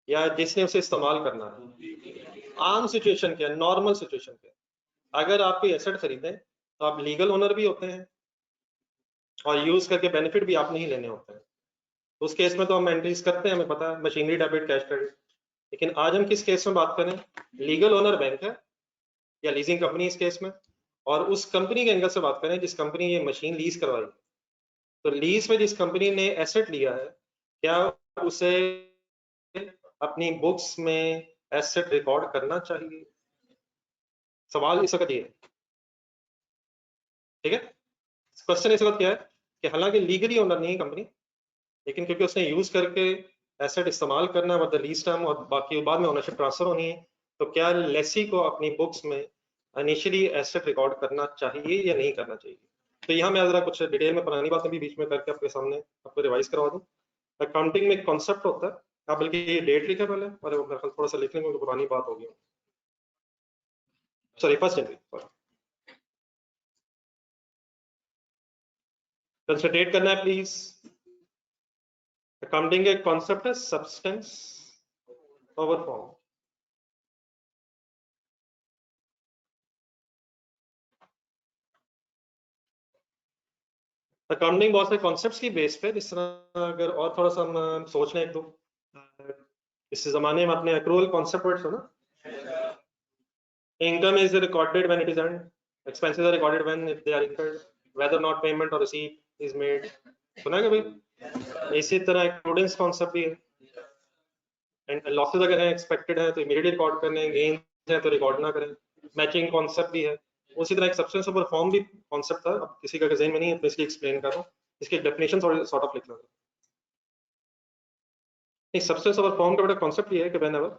या जिसने उसे इस्तेमाल करना है? आम सिचुएशन क्या है, नॉर्मल सिचुएशन क्या है? अगर आप कोई एसेट खरीदें तो आप लीगल ओनर भी होते हैं और यूज करके बेनिफिट भी आपने ही लेने होते हैं। उस केस में तो हम एंट्रीज करते हैं, हमें पता है, मशीनरी डेबिट कैश क्रेडिट। लेकिन आज हम किस केस में बात करें? लीगल ओनर बैंक है या लीजिंग कंपनी इस केस में, और उस कंपनी के एंगल से बात करें जिस कंपनी ये मशीन लीज करवाई। तो लीज में जिस कंपनी ने एसेट लिया है, क्या उसे अपनी बुक्स में एसेट रिकॉर्ड करना चाहिए? सवाल इस वक्त ये है, ठीक है। क्वेश्चन इस वक्त क्या है कि हालांकि लीगली ओनर नहीं है कंपनी, लेकिन क्योंकि उसने यूज करके एसेट इस्तेमाल करना है मतलब लीज टर्म और बाकी बाद में ओनरशिप ट्रांसफर होनी है, तो क्या लेसी को अपनी बुक्स में इनिशियली एसेट रिकॉर्ड करना चाहिए या नहीं करना चाहिए? तो यहाँ मैं जरा कुछ डिटेल में पुरानी बातें भी बीच में करके आपके सामने आपको रिवाइज करवा दूँ। अकाउंटिंग में एक कॉन्सेप्ट होता है, आप बल्कि ये डेट लिखे पहले, और मेरे ख्याल थोड़ा सा लिख लेंगे, पुरानी बात होगी। सॉरी 1 जनवरी, कंसंट्रेट करना है प्लीज। अकाउंटिंग का एक कॉन्सेप्ट है सब्सटेंस ओवर फॉर्म। अकाउंटिंग बहुत से कॉन्सेप्ट्स की बेस पे, जिस तरह अगर और थोड़ा सा हम सोच लें तो इस जमाने में अपने एक्रूअल कॉन्सेप्ट सुना, income is recorded when it is earned, expenses are recorded when they are incurred, whether not payment और रिसीट इज मेड। सुना है भाई? इसी तरह प्रूडेंस कॉन्सेप्ट भी है, एंड लॉसेस अगर है एक्सपेक्टेड है तो इमीडिएटली रिकॉर्ड करने, गेन है तो रिकॉर्ड ना करें। मैचिंग कॉन्सेप्ट भी है। उसी तरह एक सब्सटेंस ओवर फॉर्म भी कॉन्सेप्ट था, अब किसी का जहन में नहीं है तो इसलिए एक्सप्लेन कर रहा हूँ, इसकी डेफिनेशन सॉर्ट ऑफ लिख लो। नहीं, सब्सटेंस ओवर फॉर्म का बड़ा कॉन्सेप्ट ये है कि व्हेनेवर,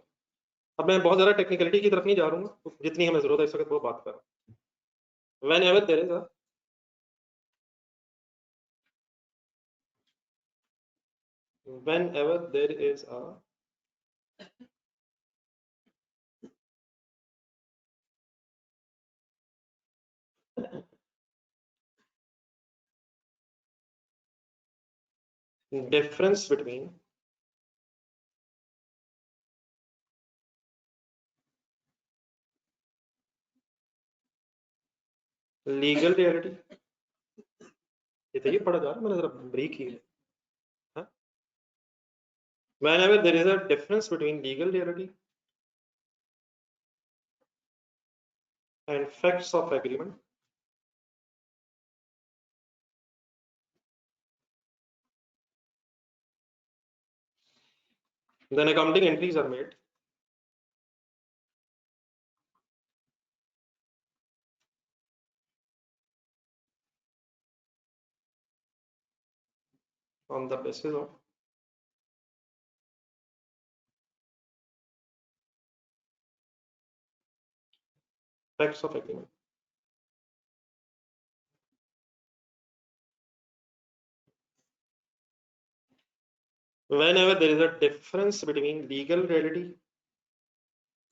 अब मैं बहुत ज्यादा टेक्निकलिटी की तरफ नहीं जा रहा हूँ, जितनी हमें जरूरत है इस वक्त वो बात कर रहा हूँ। Whenever there is a whenever there is a difference between legal reality, ये तो ये पढ़ा जा रहा है, मैंने जरा ब्रेक ही है। हाँ? Whenever there is a difference between legal reality and facts of agreement, then accounting entries are made on the basis of facts of agreement. Whenever there is a difference between legal reality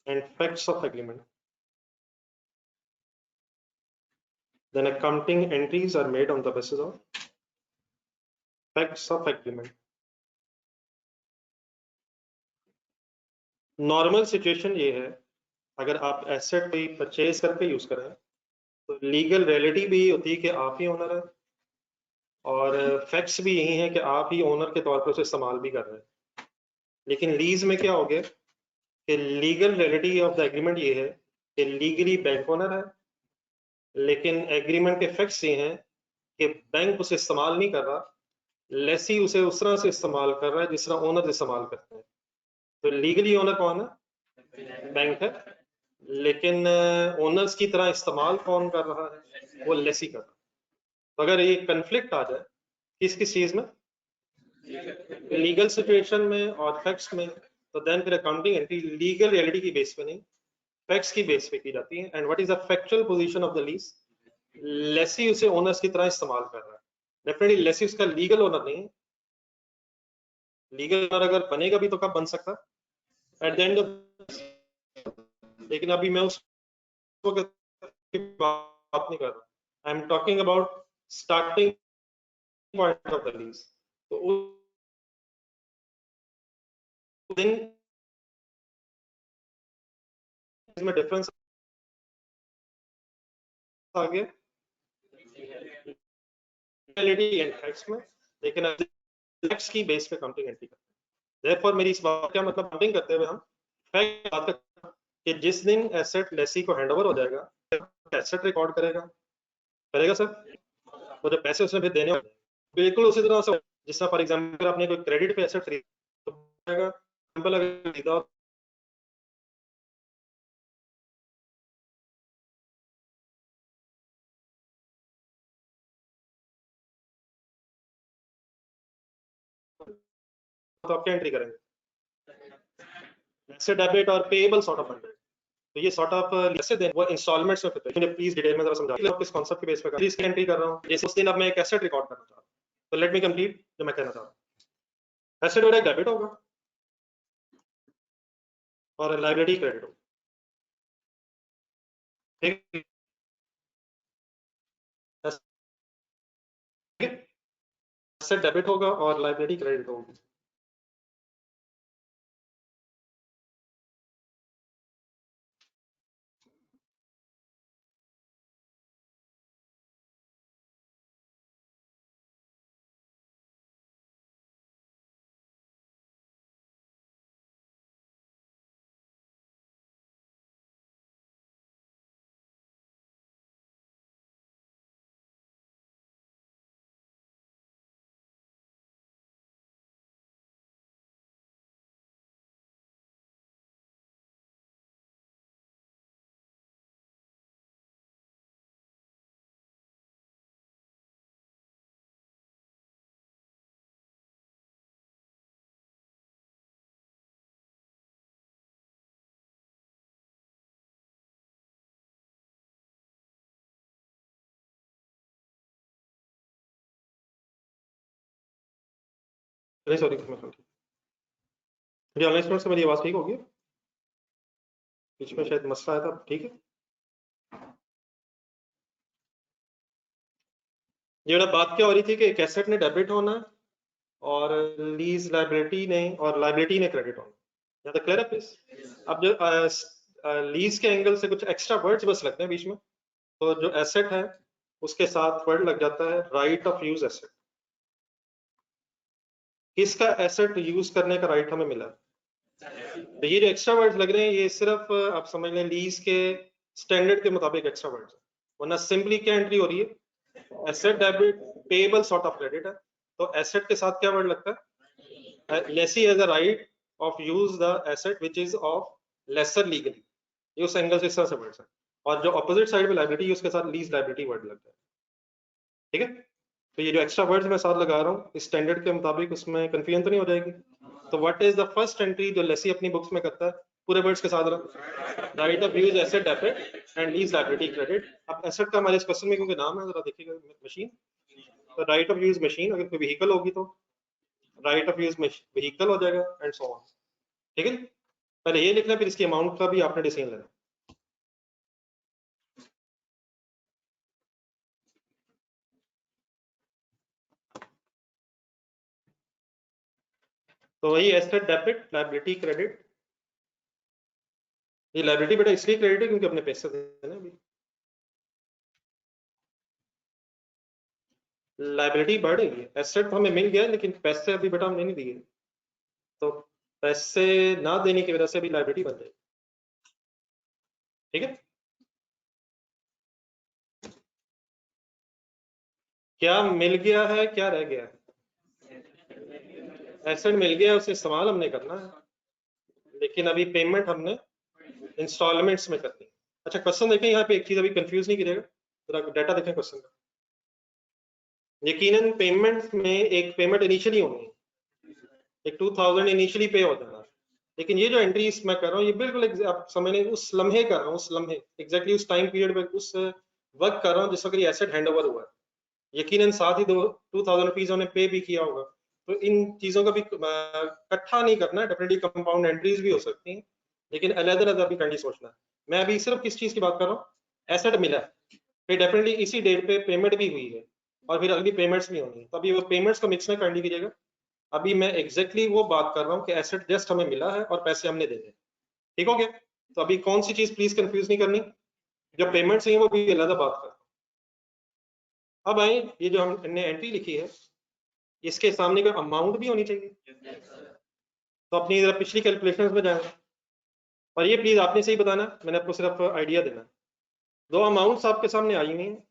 and facts of agreement, then accounting entries are made on the basis of facts of agreement. Normal situation ये है, अगर आप asset कोई purchase करके use करें तो legal reality भी होती है कि आप ही ओनर है, और फैक्ट्स भी यही है कि आप ही ओनर के तौर पर उसे इस्तेमाल भी कर रहे हैं। लेकिन लीज में क्या हो गया कि legal reality of the agreement ये है कि लीगली बैंक ओनर है, लेकिन एग्रीमेंट के फैक्ट्स ये हैं कि बैंक उसे इस्तेमाल नहीं कर रहा, लेसी उसे उस तरह से इस्तेमाल कर रहा है जिस तरह ओनर इस्तेमाल करते हैं। तो लीगली ओनर कौन है? बैंक है, लेकिन ओनर्स की तरह इस्तेमाल कौन कर रहा है? वो लेसी कर रहा है। तो अगर ये कन्फ्लिक्ट आ जाए किस किस चीज में, लीगल सिचुएशन में और फैक्ट्स में, तो देन फिर अकाउंटिंग एंट्री लीगल रियलिटी की बेस पे नहीं, फैक्ट्स की बेस पे की जाती है। And what is the factual position of the lease? Lessee उसे ओनर्स की तरह इस्तेमाल कर रहा है। डेफिनेटली लेसी उसका लीगल ओनर नहीं है। लीगल ओनर अगर बनेगा भी तो कब बन सकता? Eight the end of. लेकिन अभी मैं उस बात नहीं कर रहा, I am talking about starting point of the lease. तो उस दिन इसमें डिफरेंस आ गया रियलिटी एंड फैक्ट्स में, लेकिन फैक्ट्स की बेस पे काउंटिंग एंट्री करते हैं। देयरफॉर मेरी इस बात क्या मतलब, काउंटिंग करते हुए हम फैक्ट बात करते हैं कि जिस दिन एसेट लेसी को हैंडओवर हो जाएगा, एसेट रिकॉर्ड करेगा सर, तो जो पैसे उसने फिर देने होंगे बिल्कुल उसी तरह से, जिस तरह फॉर एग्जांपल आपने कोई क्रेडिट पे एसेट खरीदा तो एग्जांपल अगर खरीदा तो आप क्या एंट्री करेंगे? एसेट डेबिट और पेएबल सॉर्ट ऑफ फंड। तो ये सॉर्ट ऑफ ऐसे देन वो इंस्टॉलमेंट्स में फिर मुझे प्लीज डिटेल में जरा समझा किस कॉन्सेप्ट के बेस पे प्लीज एंट्री कर रहा हूं। जैसे उस दिन अब मैं एक एसेट रिकॉर्ड करना चाह रहा हूं, तो लेट मी कंप्लीट जो मैं कहना चाह रहा हूं। एसेट मेरा डेबिट होगा और लायबिलिटी क्रेडिट होगा, ठीक है? एसेट डेबिट होगा और लायबिलिटी क्रेडिट होगी। नहीं सॉरी, ऑनलाइन स्टूडेंट से मेरी आवाज ठीक होगी? बीच में शायद मसला आया था, ठीक है? ये बात क्या हो रही थी कि एक एसेट ने डेबिट होना और लीज लायबिलिटी ने और लायबिलिटी ने क्रेडिट होना। ज्यादा क्लियर है प्लीज? अब जो लीज के एंगल से कुछ एक्स्ट्रा वर्ड्स बस लगते हैं बीच में, तो जो एसेट है उसके साथ वर्ड लग जाता है राइट ऑफ यूज एसेट। किसका एसेट यूज करने का राइट हमें मिला? तो ये जो एक्स्ट्रा वर्ड्स लग रहे हैं ये सिर्फ आप समझ लें लीज के स्टैंडर्ड के मुताबिक एक्स्ट्रा वर्ड्स है, वरना सिंपली क्या एंट्री हो रही है? Asset debit payable sort of credit है, तो एसेट के साथ क्या वर्ड लगता है? Lessee has a right of use the asset which is of lessor legally. ये उस एंगल से इस तरह से वर्ड्स है, और जो ऑपोजिट साइड में लायबिलिटी उसके साथ लीज लायबिलिटी वर्ड लगता है, ठीक है? तो ये जो एक्स्ट्रा वर्ड्स मैं साथ लगा रहा हूँ इस स्टैंडर्ड के मुताबिक, उसमें कंफ्यूजन तो नहीं हो जाएगी? तो what is the first entry जो लेसी अपनी बुक्स में करता है पूरे वर्ड्स के साथ? Right of use asset debit and lease liability credit. अब एसेट का हमारे इस क्वेश्चन में क्योंकि नाम है, जरा देखिएगा मशीन, तो राइट ऑफ यूज मशीन, अगर कोई व्हीकल होगी तो राइट ऑफ यूज व्हीकल हो जाएगा एंड सो ऑन, ठीक है? पहले ये लिखना, फिर इसकी अमाउंट का भी आपने डिसीजन लेना। तो वही एसेट डेबिट, लायबिलिटी क्रेडिट। ये लायबिलिटी बेटा इसलिए क्रेडिट है क्योंकि अपने पैसे देना अभी। लायबिलिटी बढ़ गई है, एसेट तो हमें मिल गया लेकिन पैसे अभी बेटा हमने नहीं दिए, तो पैसे ना देने की वजह से भी लायबिलिटी बन जाएगी। ठीक है, क्या मिल गया है, क्या रह गया है? एसेट मिल गया, उसे इस्तेमाल हमने करना है, लेकिन अभी पेमेंट हमने इंस्टॉलमेंट्स में करनी है। अच्छा क्वेश्चन देखें यहाँ पे, एक चीज अभी कंफ्यूज नहीं कीजिएगा, जरा डाटा देखें क्वेश्चन का। यकीनन पेमेंट में एक पेमेंट इनिशियली होनी है, एक 2000 इनिशियली पे हो जाना, लेकिन ये जो एंट्रीज मैं कर रहा हूँ ये बिल्कुल आप समझने उस लम्हे कर रहा हूँ, उस लम्हे एग्जैक्टली उस टाइम पीरियड में उस वक्त कर रहा हूँ जिस वक्त ये एसेट हैंड ओवर हुआ है। यकीनन साथ ही 2000 रुपीज उन्होंने पे भी किया होगा, तो इन चीजों का भी इकट्ठा नहीं करना है, डेफिनेटली कंपाउंड एंट्रीज भी हो सकती हैं, लेकिन अलग-अलग अभी काइंडली सोचना है। मैं अभी सिर्फ किस चीज की बात कर रहा हूँ, एसेट मिला है, फिर डेफिनेटली इसी डेट पे पेमेंट भी हुई है और फिर अगली पेमेंट्स भी होंगी, तो अभी वो पेमेंट्स को मिक्स में काइंडली कीजिएगा। अभी मैं एग्जैक्टली वो बात कर रहा हूँ कि एसेट जस्ट हमें मिला है और पैसे हमने दे दिए, ठीक हो गया? तो अभी कौन सी चीज प्लीज कंफ्यूज नहीं करनी, जो पेमेंट्स हैं वो भी अलग बात कर। अब आए, ये जो हमने एंट्री लिखी है इसके सामने कोई अमाउंट भी होनी चाहिए, तो अपनी जरा पिछली कैलकुलेशंस में जाएंगे, और ये प्लीज आपने सही बताना, मैंने आपको सिर्फ आइडिया देना। दो अमाउंट्स आपके सामने आई हुई हैं,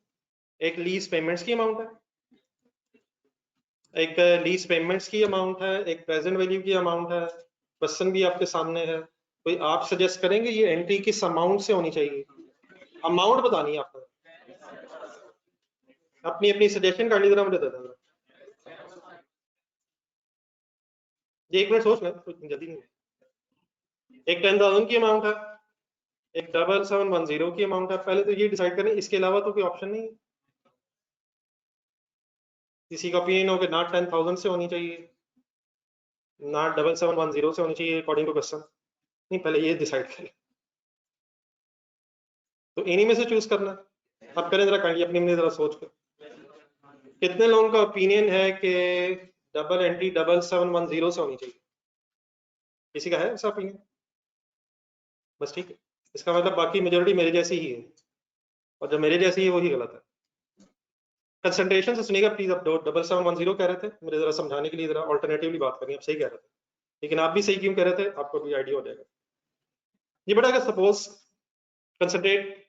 एक लीज पेमेंट्स की अमाउंट है, एक लीज पेमेंट्स की अमाउंट है, एक प्रेजेंट वैल्यू की अमाउंट है। क्वेश्चन भी आपके सामने है, कोई आप सजेस्ट करेंगे ये एंट्री किस अमाउंट से होनी चाहिए? अमाउंट बतानी है आपको, अपनी अपनी सजेशन कर ली, जरा मुझे दे देना। ये एक मिनट सोच लें, कोई जल्दी नहीं। एक 10,000 की अमाउंट है, एक 7710 की अमाउंट है। पहले तो ये डिसाइड करें, इसके अलावा तो कोई ऑप्शन नहीं है। किसी का ओपिनियन हो कि ना 10,000 से होनी चाहिए, ना 7710 से होनी चाहिए अकॉर्डिंग टू क्वेश्चन। नहीं, पहले ये डिसाइड करें, तो इन्हीं में से चूज करना। अब करें जरा काइंडली अपनी अपनी जरा सोच कर, कितने लोगों का ओपिनियन है कि डबल एंट्री 7710 से होनी चाहिए? किसी का है ऐसा ओपिनियन? बस ठीक है, इसका मतलब बाकी मेजोरिटी मेरे जैसी ही है, और जो मेरे जैसी है वही गलत है। कंसंट्रेशन से सुनिएगा प्लीज। अब 7710 कह रहे थे, मुझे जरा समझाने के लिए जरा ऑल्टरनेटिवली बात करनी, आप सही कह रहे थे, लेकिन आप भी सही क्यों कह रहे थे आपको भी आइडिया हो जाएगा। ये बेटा अगर सपोज कंसंट्रेट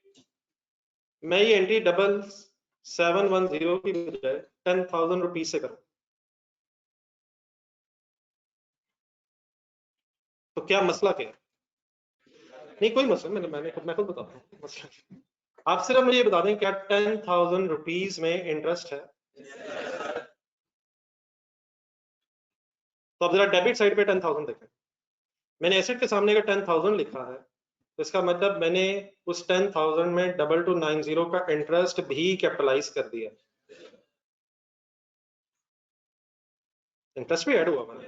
मैं ये एंट्री 7710 की बजाय 10,000 रुपीज से करूं, तो क्या मसला क्या है? नहीं कोई मसला, मैं खुद बताता हूँ मसला। आप सिर्फ मुझे ये बता दें क्या 10,000 रुपीज में इंटरेस्ट है? तो अब जरा डेबिट साइड पे 10,000 देखें, मैंने एसेट के सामने अगर 10,000 लिखा है तो इसका मतलब मैंने उस 10,000 में 2290 का इंटरेस्ट भी कैपिटलाइज कर दिया, इंटरेस्ट भी ऐड हुआ मैंने,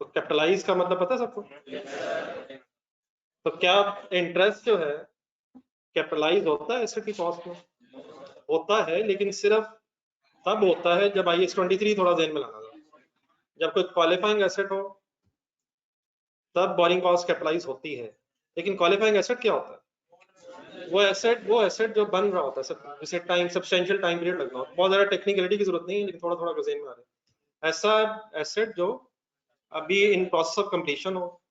तो कैपिटलाइज का मतलब पता है सबको? तो क्या इंटरेस्ट जो है कैपिटलाइज होता है एसेट की कॉस्ट में? होता है, लेकिन सिर्फ तब होता है जब IAS 23 थोड़ा ध्यान में लाना, जब कोई क्वालिफाइंग एसेट हो तब बोरिंग कॉस्ट कैपिटलाइज होती है। लेकिन क्वालिफाइंग एसेट क्या होता है? वो एसेट जो बन रहा होता है, जिसे टाइम सब्सटेंशियल टाइम पीरियड लगना होता है। बहुत ज्यादा टेक्निकलिटी की जरूरत नहीं है, लेकिन थोड़ा थोड़ा ध्यान में आ रहा है। ऐसा एसेट जो अभी इन प्रोसेस ऑफ कंप्लीशन हो,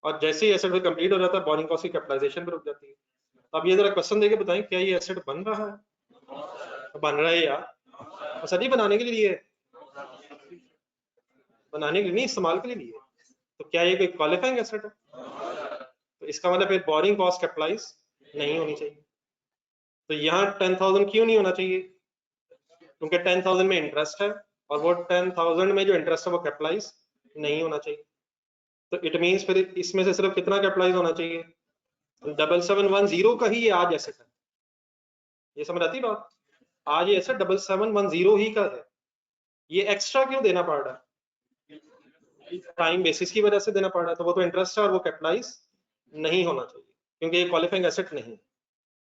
और जैसे ही एसेट कंप्लीट हो जाता है बोरिंग कॉस्ट की कैपिटलाइजेशन भी रुक जाती है। अब ये जरा क्वेश्चन देके बताएं, क्या ये एसेट बन रहा है? बन रहा है यार, और सभी बनाने के लिए, बनाने के लिए नहीं, इस्तेमाल के लिए। तो क्या ये कोई क्वालिफाइंग एसेट है? तो इसका मतलब फिर बोरिंग कॉस्ट कैपिटलाइज नहीं होनी चाहिए। तो यहाँ 10,000 क्यों नहीं होना चाहिए? क्योंकि 10,000 में इंटरेस्ट है, और वो 10,000 में जो इंटरेस्ट है वो कैपिटलाइज नहीं होना चाहिए। तो इट मींस फिर इसमें से सिर्फ कितना कैपिटलाइज होना चाहिए? 7710 का ही ये आज एसेट है। ये समझ आती बात? आज ये एसेट 7710 ही का है। ये एक्स्ट्रा क्यों देना पड़ रहा है? टाइम बेसिस की वजह से देना पड़ रहा है, तो वो तो इंटरेस्ट है और वो कैपिटलाइज नहीं होना चाहिए, क्योंकि ये क्वालिफाइंग एसेट नहीं।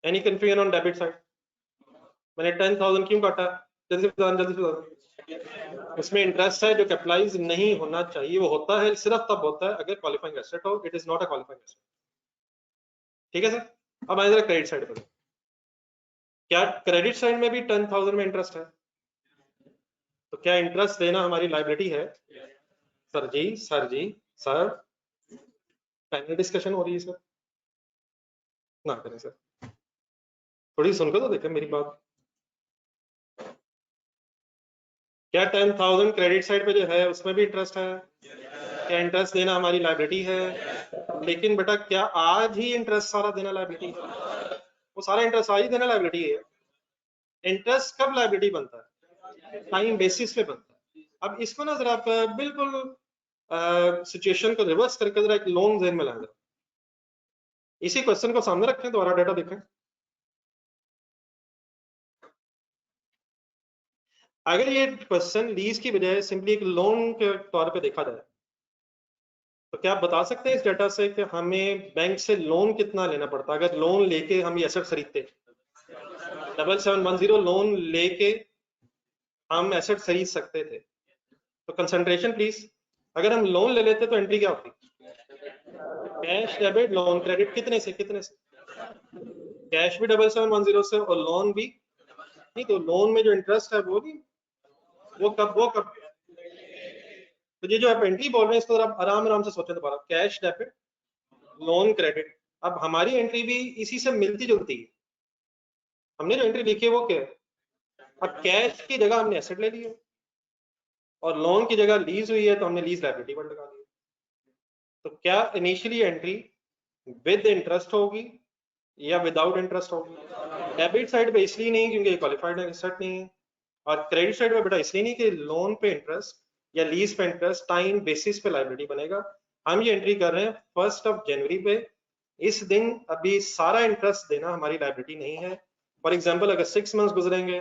Any confusion on debit side? मैंने 10,000 क्यों काटा? जल्दी से बता, जल्दी से बता। उसमें इंटरेस्ट है जो कैपिटलाइज नहीं होना चाहिए, वो होता है सिर्फ तब होता है अगर क्वालिफाइंग एसेट हो, it is not a qualifying asset. ठीक है सर। अब आइए जरा क्रेडिट साइड पर, क्या क्रेडिट साइड में भी 10,000 में इंटरेस्ट है? तो क्या इंटरेस्ट देना हमारी लाइबिलिटी है? सर जी, सर जी, सर, पैनल डिस्कशन हो रही है सर, ना करें सर, थोड़ी सुनकर तो देखें मेरी बात। क्या 10,000 क्रेडिट साइड पे जो है उसमें भी इंटरेस्ट है? क्या इंटरेस्ट देना हमारी लाइबिलिटी है? लेकिन बेटा क्या आज ही इंटरेस्ट सारा देना लाइबिलिटी है? वो सारा इंटरेस्ट आज ही देना लाइबिलिटी है? इंटरेस्ट कब लाइबिलिटी बनता है? टाइम बेसिस पे बनता है। अब इसको ना जरा आप बिल्कुल सिचुएशन को रिवर्स करके जरा एक लोन जेन में ला दो। इसी क्वेश्चन को सामने रखें, दोबारा डेटा देखें। अगर ये क्वेश्चन लीज की बजाय सिंपली एक लोन के तौर पे देखा जाए, तो क्या आप बता सकते हैं इस डेटा से कि हमें बैंक से लोन कितना लेना पड़ता? अगर लोन लेके हम ये एसेट खरीदते, 7710 लोन लेके हम एसेट खरीद सकते थे, तो कंसंट्रेशन प्लीज, अगर हम लोन ले लेते तो एंट्री क्या होती? कैश डेबिट लोन क्रेडिट, कितने से कितने से? कैश भी 7710 से और लोन भी नहीं, तो लोन में जो इंटरेस्ट है वो भी, वो कब तो ये जो आप एंट्री बोल रहे हैं इसको आप आराम आराम से सोचें दोबारा, कैश डेबिट लोन क्रेडिट। अब हमारी एंट्री भी इसी से मिलती जुलती है। हमने जो एंट्री लिखी है वो क्या है? अब कैश की जगह हमने एसेट ले लिया और लोन की जगह लीज हुई है तो हमने लीज लायबिलिटी पर लगा दी। तो क्या इनिशियली एंट्री विद इंटरेस्ट होगी या विदाउट इंटरेस्ट होगी? डेबिट साइड पे इसलिए नहीं क्योंकि क्वालिफाइड एसेट नहीं है, और क्रेडिट साइड पे बेटा इसलिए नहीं कि लोन पे इंटरेस्ट या लीज पे इंटरेस्ट टाइम बेसिस पे लायबिलिटी बनेगा। हम ये एंट्री कर रहे हैं 1 जनवरी पे, इस दिन अभी सारा इंटरेस्ट देना हमारी लायबिलिटी नहीं है। फॉर एग्जाम्पल अगर 6 मंथ्स गुजरेंगे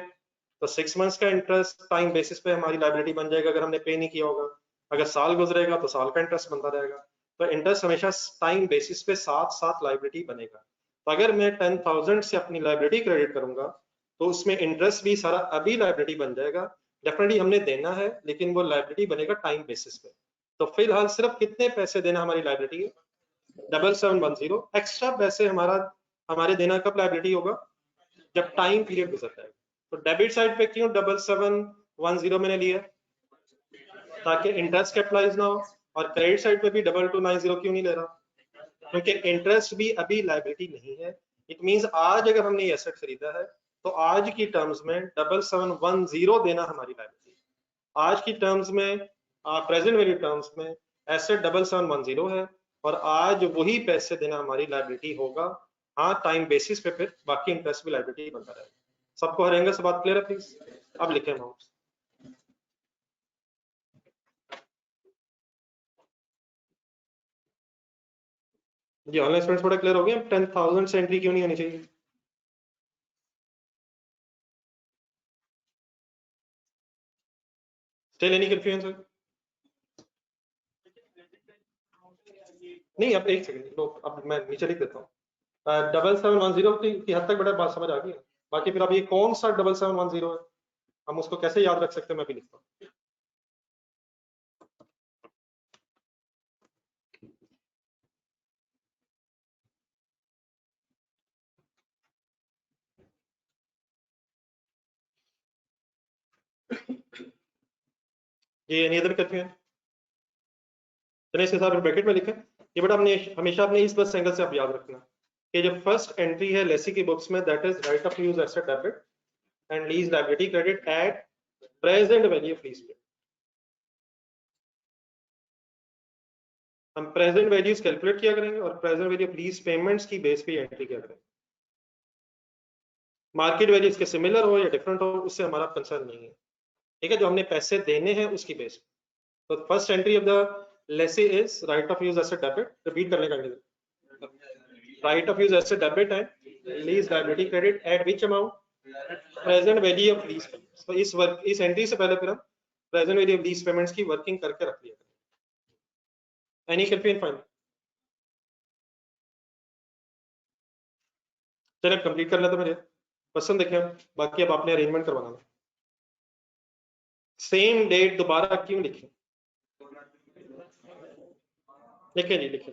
तो 6 मंथ्स का इंटरेस्ट टाइम बेसिस पे हमारी लायबिलिटी बन जाएगा अगर हमने पे नहीं किया होगा। अगर साल गुजरेगा तो साल का इंटरेस्ट बनता रहेगा। तो इंटरेस्ट हमेशा टाइम बेसिस पे साथ साथ लायबिलिटी बनेगा। तो अगर मैं 10,000 से अपनी लायबिलिटी क्रेडिट करूंगा तो उसमें इंटरेस्ट भी सारा अभी लायबिलिटी बन जाएगा। डेफिनेटली हमने देना है लेकिन वो लायबिलिटी बनेगा टाइम बेसिस पे। तो फिलहाल सिर्फ कितने पैसे देना हमारी लायबिलिटी है? 7710। एक्स्ट्रा पैसे हमारा हमारे देना कब लायबिलिटी होगा? जब टाइम पीरियड गुजर जाएगा। तो डेबिट साइड पे क्यों 7710 मैंने लिया? ताकि इंटरेस्ट कैपिटलाइज ना हो। और क्रेडिट साइड पे भी 2290 क्यों नहीं ले रहा? क्योंकि इंटरेस्ट भी अभी लायबिलिटी नहीं है। इट मींस आज अगर हमने ये एसेट खरीदा है तो आज की टर्म्स में 7710 देना हमारी लायबिलिटी। आज की टर्म्स में, प्रेजेंट वैल्यू टर्म्स में एसेट 7710 है और आज वही पैसे देना हमारी लायबिलिटी होगा। हाँ, टाइम बेसिस पे फिर बाकी इंटरेस्ट भी लायबिलिटी बनता रहेगा। सबको हर एंगल से बात क्लियर है प्लीज? अब लिखें अमाउंट। जी ऑनलाइन स्टूडेंट्स थोड़ा क्लियर हो गया? 10,000 से एंट्री क्यों नहीं होनी चाहिए? Still any confusion sir? नहीं, अब एक सेकंड लो, अब मैं नीचे लिख देता हूँ। 7710 की हद तक बड़ा बात समझ आ गई है। बाकी फिर अब ये कौन सा 7710 है, हम उसको कैसे याद रख सकते हैं, मैं भी लिखता हूँ। ये एनी अदर कंफ्यूजन? चलिए इसके साथ ब्रैकेट में लिखें। ये बेटा हमने हमेशा अपने इस बस एंगल से आप याद रखना कि जो फर्स्ट एंट्री है लेसी की बुक्स में, that is right of use asset debit and lease liability credit at present value of lease पे। हम प्रेजेंट वैल्यूज कैलकुलेट किया करेंगे और present value of lease payments की बेस पे एंट्री किया करेंगे। मार्केट वैल्यू इसके सिमिलर हो या डिफरेंट हो उससे हमारा कंसर्न नहीं है। ठीक है, जो हमने पैसे देने हैं उसकी बेस पे। तो first entry of the Lesi is right of use asset debit, repeat करने का, right of use asset debit and lease liability credit at which amount? Present value of lease payments. तो इस एंट्री से पहले फिर हम present value of lease payments की working करके रख लिया। Any confusion? फाइन, चलिए कंप्लीट कर लेते हैं मेरे क्वेश्चन देखें, बाकी अब आपने अरेंजमेंट करवाना है। सेम डेट दोबारा क्यों लिखें? लिखे जी, लिखे।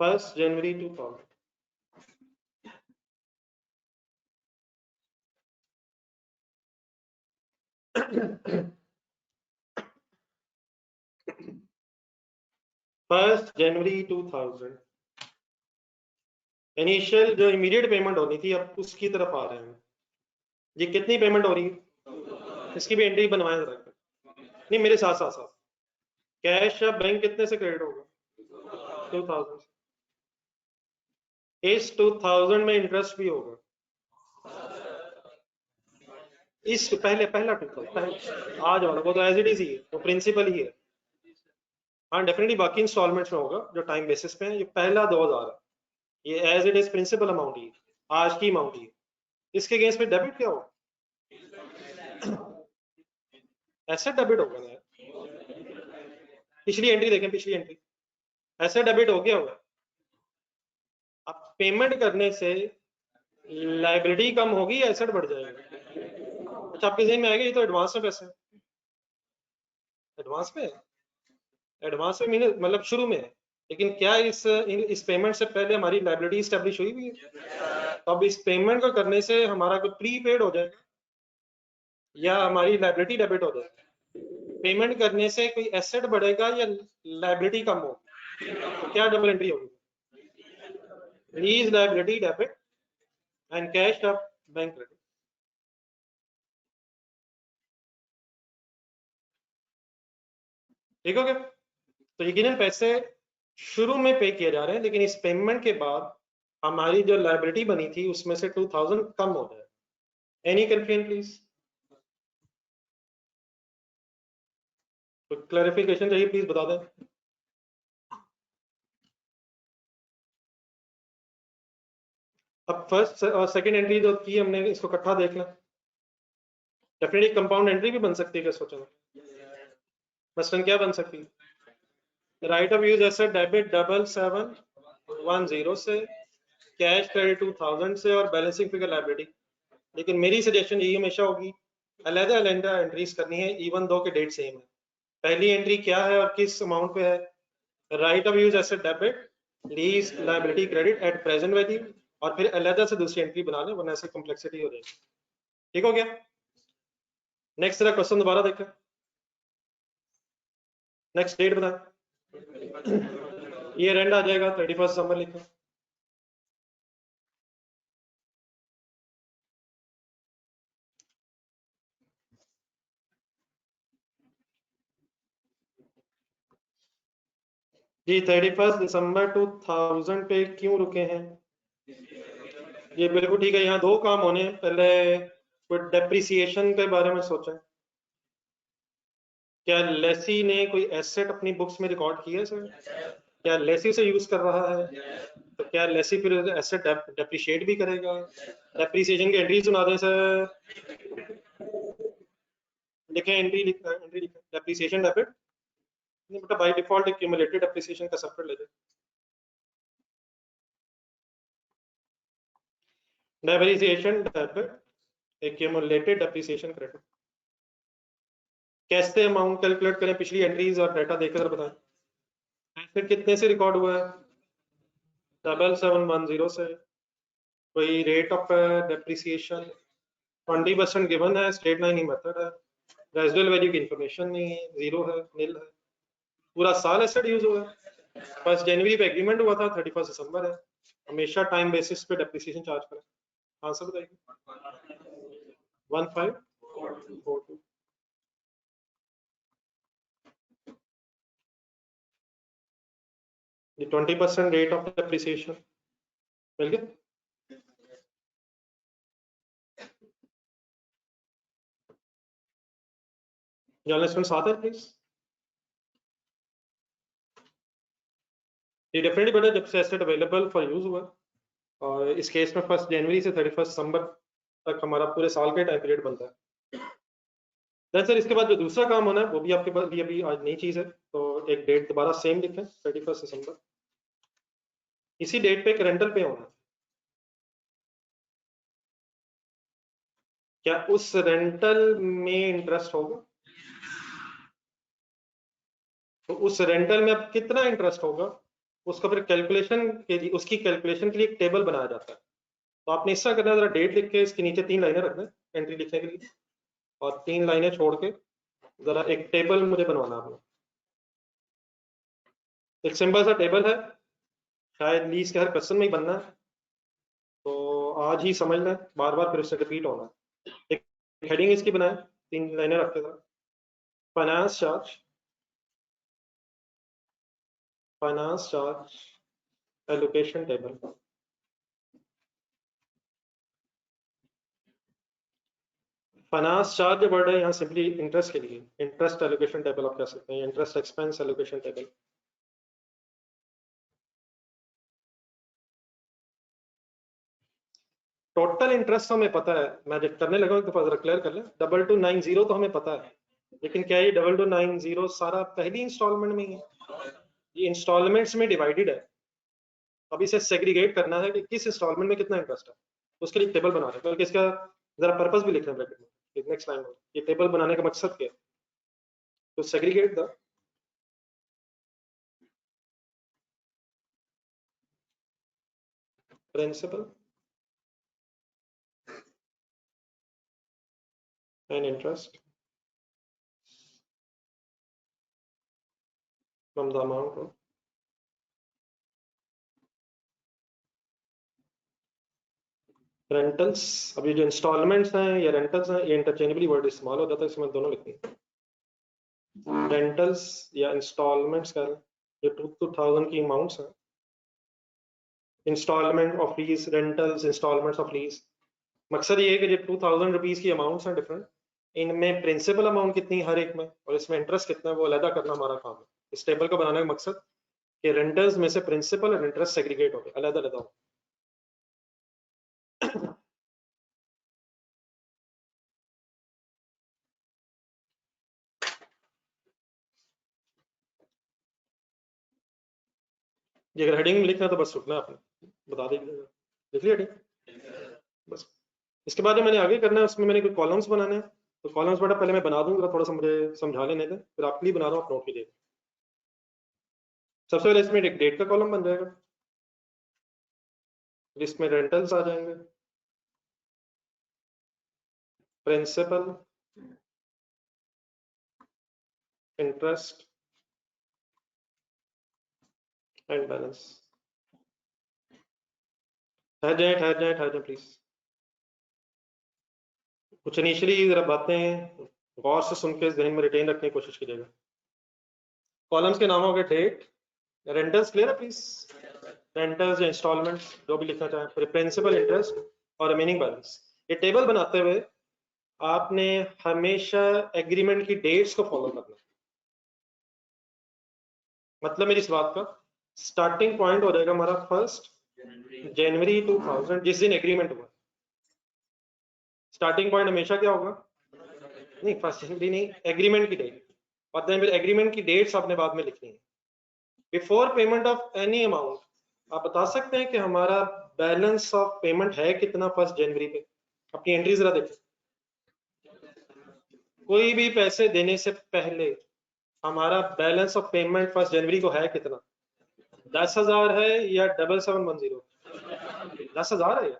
1 जनवरी 2000। फर्स्ट जनवरी 2000 इनिशियल जो इमीडिएट पेमेंट होनी थी, अब उसकी तरफ आ रहे हैं। ये कितनी पेमेंट हो रही है, इसकी भी एंट्री बनवाए जरा। नहीं, मेरे साथ साथ साथ कैश अब बैंक कितने से क्रेडिट होगा? 2000। इस 2000 में इंटरेस्ट भी होगा। इस पहले पहला 2000 आज वाला वो तो एज इट इज ही है, वो प्रिंसिपल ही है। हाँ डेफिनेटली बाकी इंस्टॉलमेंट्स में होगा जो टाइम बेसिस पे है। ये पहला 2000 है, ये as it is principal amount ही आज की अमाउंट ही। इसके अगेंस्ट में डेबिट क्या होगा? एसेट डेबिट होगा ना। पिछली एंट्री देखें, पिछली एंट्री एसेट डेबिट हो गया होगा। अब पेमेंट करने से लाइबिलिटी कम होगी या एसेट बढ़ जाएगा? अच्छा, आपके ज़हन में आएगा ये तो एडवांस में पैसे, एडवांस में, एडवांस में मीन मतलब शुरू में है, लेकिन क्या इस पेमेंट से पहले हमारी लाइबिलिटी स्टैब्लिश हुई हुई है? तो अब इस पेमेंट को करने से हमारा कोई प्री पेड हो जाएगा या हमारी लाइबिलिटी डेबिट हो जाएगी? पेमेंट करने से कोई एसेट बढ़ेगा या लाइबिलिटी कम होगी? तो क्या डबल एंट्री होगी? Lease liability debit and cash of bank credit. ठीक हो गया? तो यकीनन पैसे शुरू में पे किए जा रहे हैं, लेकिन इस पेमेंट के बाद हमारी जो लाइबिलिटी बनी थी उसमें से 2000 कम हो जाए। Any confusion please? तो क्लैरिफिकेशन चाहिए, प्लीज बता दें। अब फर्स्ट और सेकंड एंट्री जो की हमने, इसको इकट्ठा देख लें। डेफिनेटली कंपाउंड एंट्री भी बन सकती है, क्या सोचा? मसलन क्या बन सकती है? Right of use asset debit 7710 से, कैश क्रेडिट 2000 से, और बैलेंसिंग फिगर लाइबिलिटी। लेकिन मेरी सजेशन यही हमेशा होगी, अलग अलग एंट्रीज करनी है इवन दो के डेट सेम है। पहली एंट्री क्या है और किस अमाउंट पे है? Right of use asset debit, lease liability credit at present value, और फिर अलग से दूसरी एंट्री बना लें, वरना ऐसे कॉम्प्लेक्सिटी हो जाएगी। ठीक हो गया? नेक्स्ट तरह क्वेश्चन दोबारा देखें। नेक्स्ट डेट बता, ये एंड आ जाएगा 31 दिसंबर लिखो। जी 31 दिसंबर 2000 पे क्यों रुके हैं? ये बिल्कुल ठीक है। यहाँ दो काम होने हैं। पहले कोई डेप्रिसिएशन के बारे में सोचें। क्या लेसी ने कोई एसेट अपनी बुक्स में रिकॉर्ड किया है सर? क्या लेसी उसे यूज कर रहा है? तो क्या लेसी फिर एसेट डेप्रिशिएट भी करेगा? डेप्रिसिएशन की एंट्री सुना दें सर। लिखें एंट्री, एंट्री लिखें डेप्रिसिएशन डेबिट। नहीं बेटा, बाय डिफॉल्ट एक्यूमुलेटेड डेप्रिसिएशन का सेपरेट ले लें। Depreciation debit, accumulated depreciation credit. कैसे अमाउंट कैलकुलेट करें? पिछली एंट्रीज और डाटा देखकर बताएं। एसेट कितने से रिकॉर्ड हुआ है? 7710 से। कोई रेट ऑफ डेप्रिसिएशन 20% गिवन है, स्ट्रेट लाइन ही मेथड है, रेजिडुअल वैल्यू की इंफॉर्मेशन नहीं है, जीरो है, नील है। पूरा साल एसेट यूज हुआ है। 1 जनवरी पे एग्रीमेंट हुआ था, 31 दिसंबर है। हमेशा टाइम बेसिस पे डेप्रिसिएशन चार्ज करें। आंसर बताइए। 1542। ये 20% रेट ऑफ डेप्रिसिएशन मिल गया। जर्नलिस्ट साथ है प्लीज। ये डेफिनेटली बेटा जब से एसेट अवेलेबल फॉर यूज हुआ, और इस केस में 1 जनवरी से 31 दिसंबर तक हमारा पूरे साल का टाइम पीरियड बनता है। देन सर इसके बाद जो दूसरा काम होना है वो भी आपके पास भी अभी आज नई चीज है, तो एक डेट दोबारा सेम लिखें 31 दिसंबर। इसी डेट पे एक रेंटल पे होना है। क्या उस रेंटल में इंटरेस्ट होगा? तो उस रेंटल में अब कितना इंटरेस्ट होगा उसका फिर कैलकुलेशन के लिए, उसकी कैलकुलेशन के लिए एक टेबल बनाया जाता है। तो आपने इसका करना है, जरा डेट लिख के इसके नीचे 3 लाइनें रखना है एंट्री लिखने के लिए, और 3 लाइनें छोड़ के जरा एक टेबल मुझे बनवाना है। एक सिंपल सा टेबल है, शायद लीज के हर क्वेश्चन में ही बनना है, तो आज ही समझ लें, बार बार फिर उससे रिपीट होना है। एक हेडिंग इसकी बनाए, 3 लाइनें रखते थे। Finance charge, finance charge allocation table. Finance charge word है यहाँ सिंपली इंटरेस्ट के लिए, इंटरेस्ट एलोकेशन टेबल आप कह सकते हैं, interest expense allocation table. Total interest हमें पता है, मैं जब करने लगा एक दफा जरा क्लियर कर लें, 2290 तो हमें पता है, लेकिन क्या ये 2290 सारा पहली इंस्टॉलमेंट में ही है? ये इंस्टॉलमेंट्स में डिवाइडेड है। अब इसे सेग्रीगेट करना है कि किस इंस्टॉलमेंट में कितना इंटरेस्ट है, उसके लिए टेबल बना रहे हैं, बल्कि इसका जरा पर्पस भी लिख रहे हैं ब्रैकेट में नेक्स्ट लाइन में, ये टेबल बनाने का मकसद क्या है। तो segregate the principal and interest from the amount of rentals. अब ये जो इंस्टॉलमेंट्स हैं या रेंटल्स हैं, ये इंटरचेंजेबली वर्ड इस्तेमाल हो जाता है, इसमें दोनों लिखते हैं, रेंटल्स या इंस्टॉलमेंट्स कर, ये 2000 की अमाउंट्स हैं, instalment of lease, rentals, instalments of lease. मकसद ये है कि जो 2000 रुपीज की अमाउंट्स हैं डिफरेंट, इनमें प्रिंसिपल अमाउंट कितनी हर एक में और इसमें इंटरेस्ट कितना है वो अलग करना हमारा काम है। इस टेबल का बनाने का मकसद कि रेंटल्स में से प्रिंसिपल और इंटरेस्ट सेग्रीगेट हो गए, अलग अलग हो। ये अगर हेडिंग में लिखना है तो बस रुकना आपने, बता दीजिएगा। लिख लिया हेडिंग बस। इसके बाद जो मैंने आगे करना है उसमें मैंने कोई कॉलम्स बनाने हैं, तो कॉलम्स बेटा पहले मैं बना दूंगा, थोड़ा सा मुझे समझा लेने दें, फिर आपके लिए बना रहा हूँ, आप नोट कीजिएगा। सबसे पहले इसमें एक डेट का कॉलम बन जाएगा, जिसमें रेंटल्स आ जाएंगे, प्रिंसिपल, इंटरेस्ट एंड बैलेंस। ठहर जाए ठहर जाए ठहर जाए प्लीज, कुछ इनिशियली जरा बातें गौर से सुन के जहन में रिटेन रखने की कोशिश कीजिएगा। कॉलम्स के नाम हो गए डेट, रेंटल्स, क्लियर है प्लीज, रेंटल्स या इंस्टॉलमेंट्स जो भी लिखना चाहें, फिर प्रिंसिपल, इंटरेस्ट और रिमेनिंग बैलेंस। ये टेबल बनाते हुए आपने हमेशा एग्रीमेंट की डेट्स को फॉलो करना। मतलब मेरी इस बात का स्टार्टिंग पॉइंट हो जाएगा हमारा 1 जनवरी 2000, जिस दिन एग्रीमेंट हुआ। स्टार्टिंग पॉइंट हमेशा क्या होगा? नहीं 1 जनवरी नहीं, एग्रीमेंट की डेट, और देन फिर एग्रीमेंट की डेट्स आपने बाद में लिखनी है। Before payment of any amount आप बता सकते हैं कि हमारा बैलेंस ऑफ पेमेंट है कितना 1 जनवरी पे? अपनी एंट्री जरा देखें, कोई भी पैसे देने से पहले हमारा बैलेंस ऑफ पेमेंट 1 जनवरी को है कितना? 10,000 है या 7710? 10,000 है या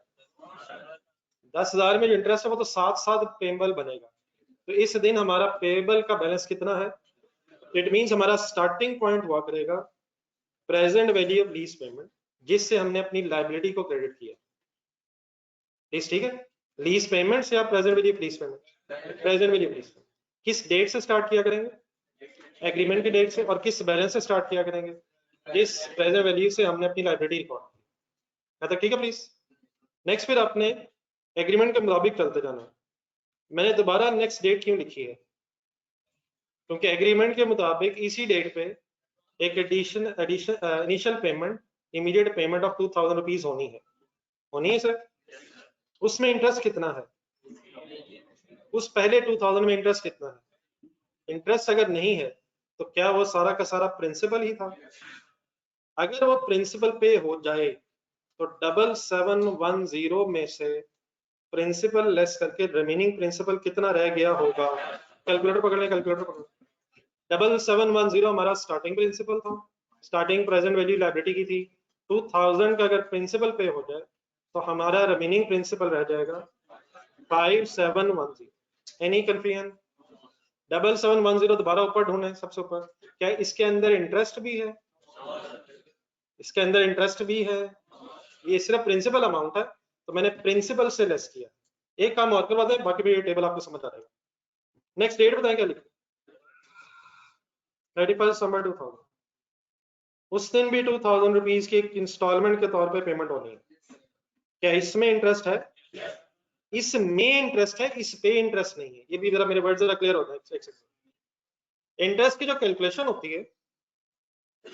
10,000 में जो इंटरेस्ट है वो तो साथ साथ पेबल बनेगा, तो इस दिन हमारा पेबल का बैलेंस कितना है? इट मींस हमारा स्टार्टिंग पॉइंट हुआ करेगा present value of lease payment, जिससे हमने अपनी लाइबिलिटी को क्रेडिट किया। ठीक है, लीज पेमेंट या present value of lease payment? Present value of lease payment. किस डेट से स्टार्ट किया करेंगे? एग्रीमेंट की डेट से। और किस बैलेंस से स्टार्ट किया करेंगे? जिस प्रेजेंट वैल्यू से हमने अपनी लाइबिलिटी रिकॉर्ड की। तक ठीक है प्लीज। नेक्स्ट फिर आपने एग्रीमेंट के मुताबिक चलते जाना है। मैंने दोबारा नेक्स्ट डेट क्यों लिखी है? क्योंकि एग्रीमेंट के मुताबिक इसी डेट पे एक initial payment, immediate payment of 2000 rupees होनी है सर। उसमें इंटरेस्ट कितना है? उस पहले 2000 में इंटरेस्ट कितना है? इंटरेस्ट अगर नहीं है तो क्या वो सारा का सारा प्रिंसिपल ही था? अगर वो प्रिंसिपल पे हो जाए तो 7710 में से प्रिंसिपल लेस करके रिमेनिंग प्रिंसिपल कितना रह गया होगा। कैलकुलेटर पकड़ लें, कैलकुलेटर पकड़। 7710 हमारा स्टार्टिंग प्रिंसिपल था, स्टार्टिंग प्रेजेंट वैल्यू लायबिलिटी की थी। 2000 का अगर प्रिंसिपल पे हो जाए तो हमारा रिमेनिंग प्रिंसिपल रह जाएगा 5710। Any confusion? 7710 दोबारा ऊपर ढूंढे, सबसे ऊपर। क्या इसके अंदर इंटरेस्ट भी है? इसके अंदर इंटरेस्ट भी है। ये सिर्फ प्रिंसिपल अमाउंट है, तो मैंने प्रिंसिपल से लेस किया। एक काम और करवा दें, बाकी भी ये टेबल आपको समझ आ जाएगा। नेक्स्ट डेट बताएं क्या लिखा। 31 दिसंबर 2000। उस दिन भी 2000 रुपीज की इंस्टॉलमेंट के तौर पे पेमेंट होनी है। क्या इसमें इंटरेस्ट है? इसमें इंटरेस्ट है, इस पे इंटरेस्ट नहीं है। ये भी जरा मेरे वर्ड जरा क्लियर होता है। इंटरेस्ट की जो कैलकुलेशन होती है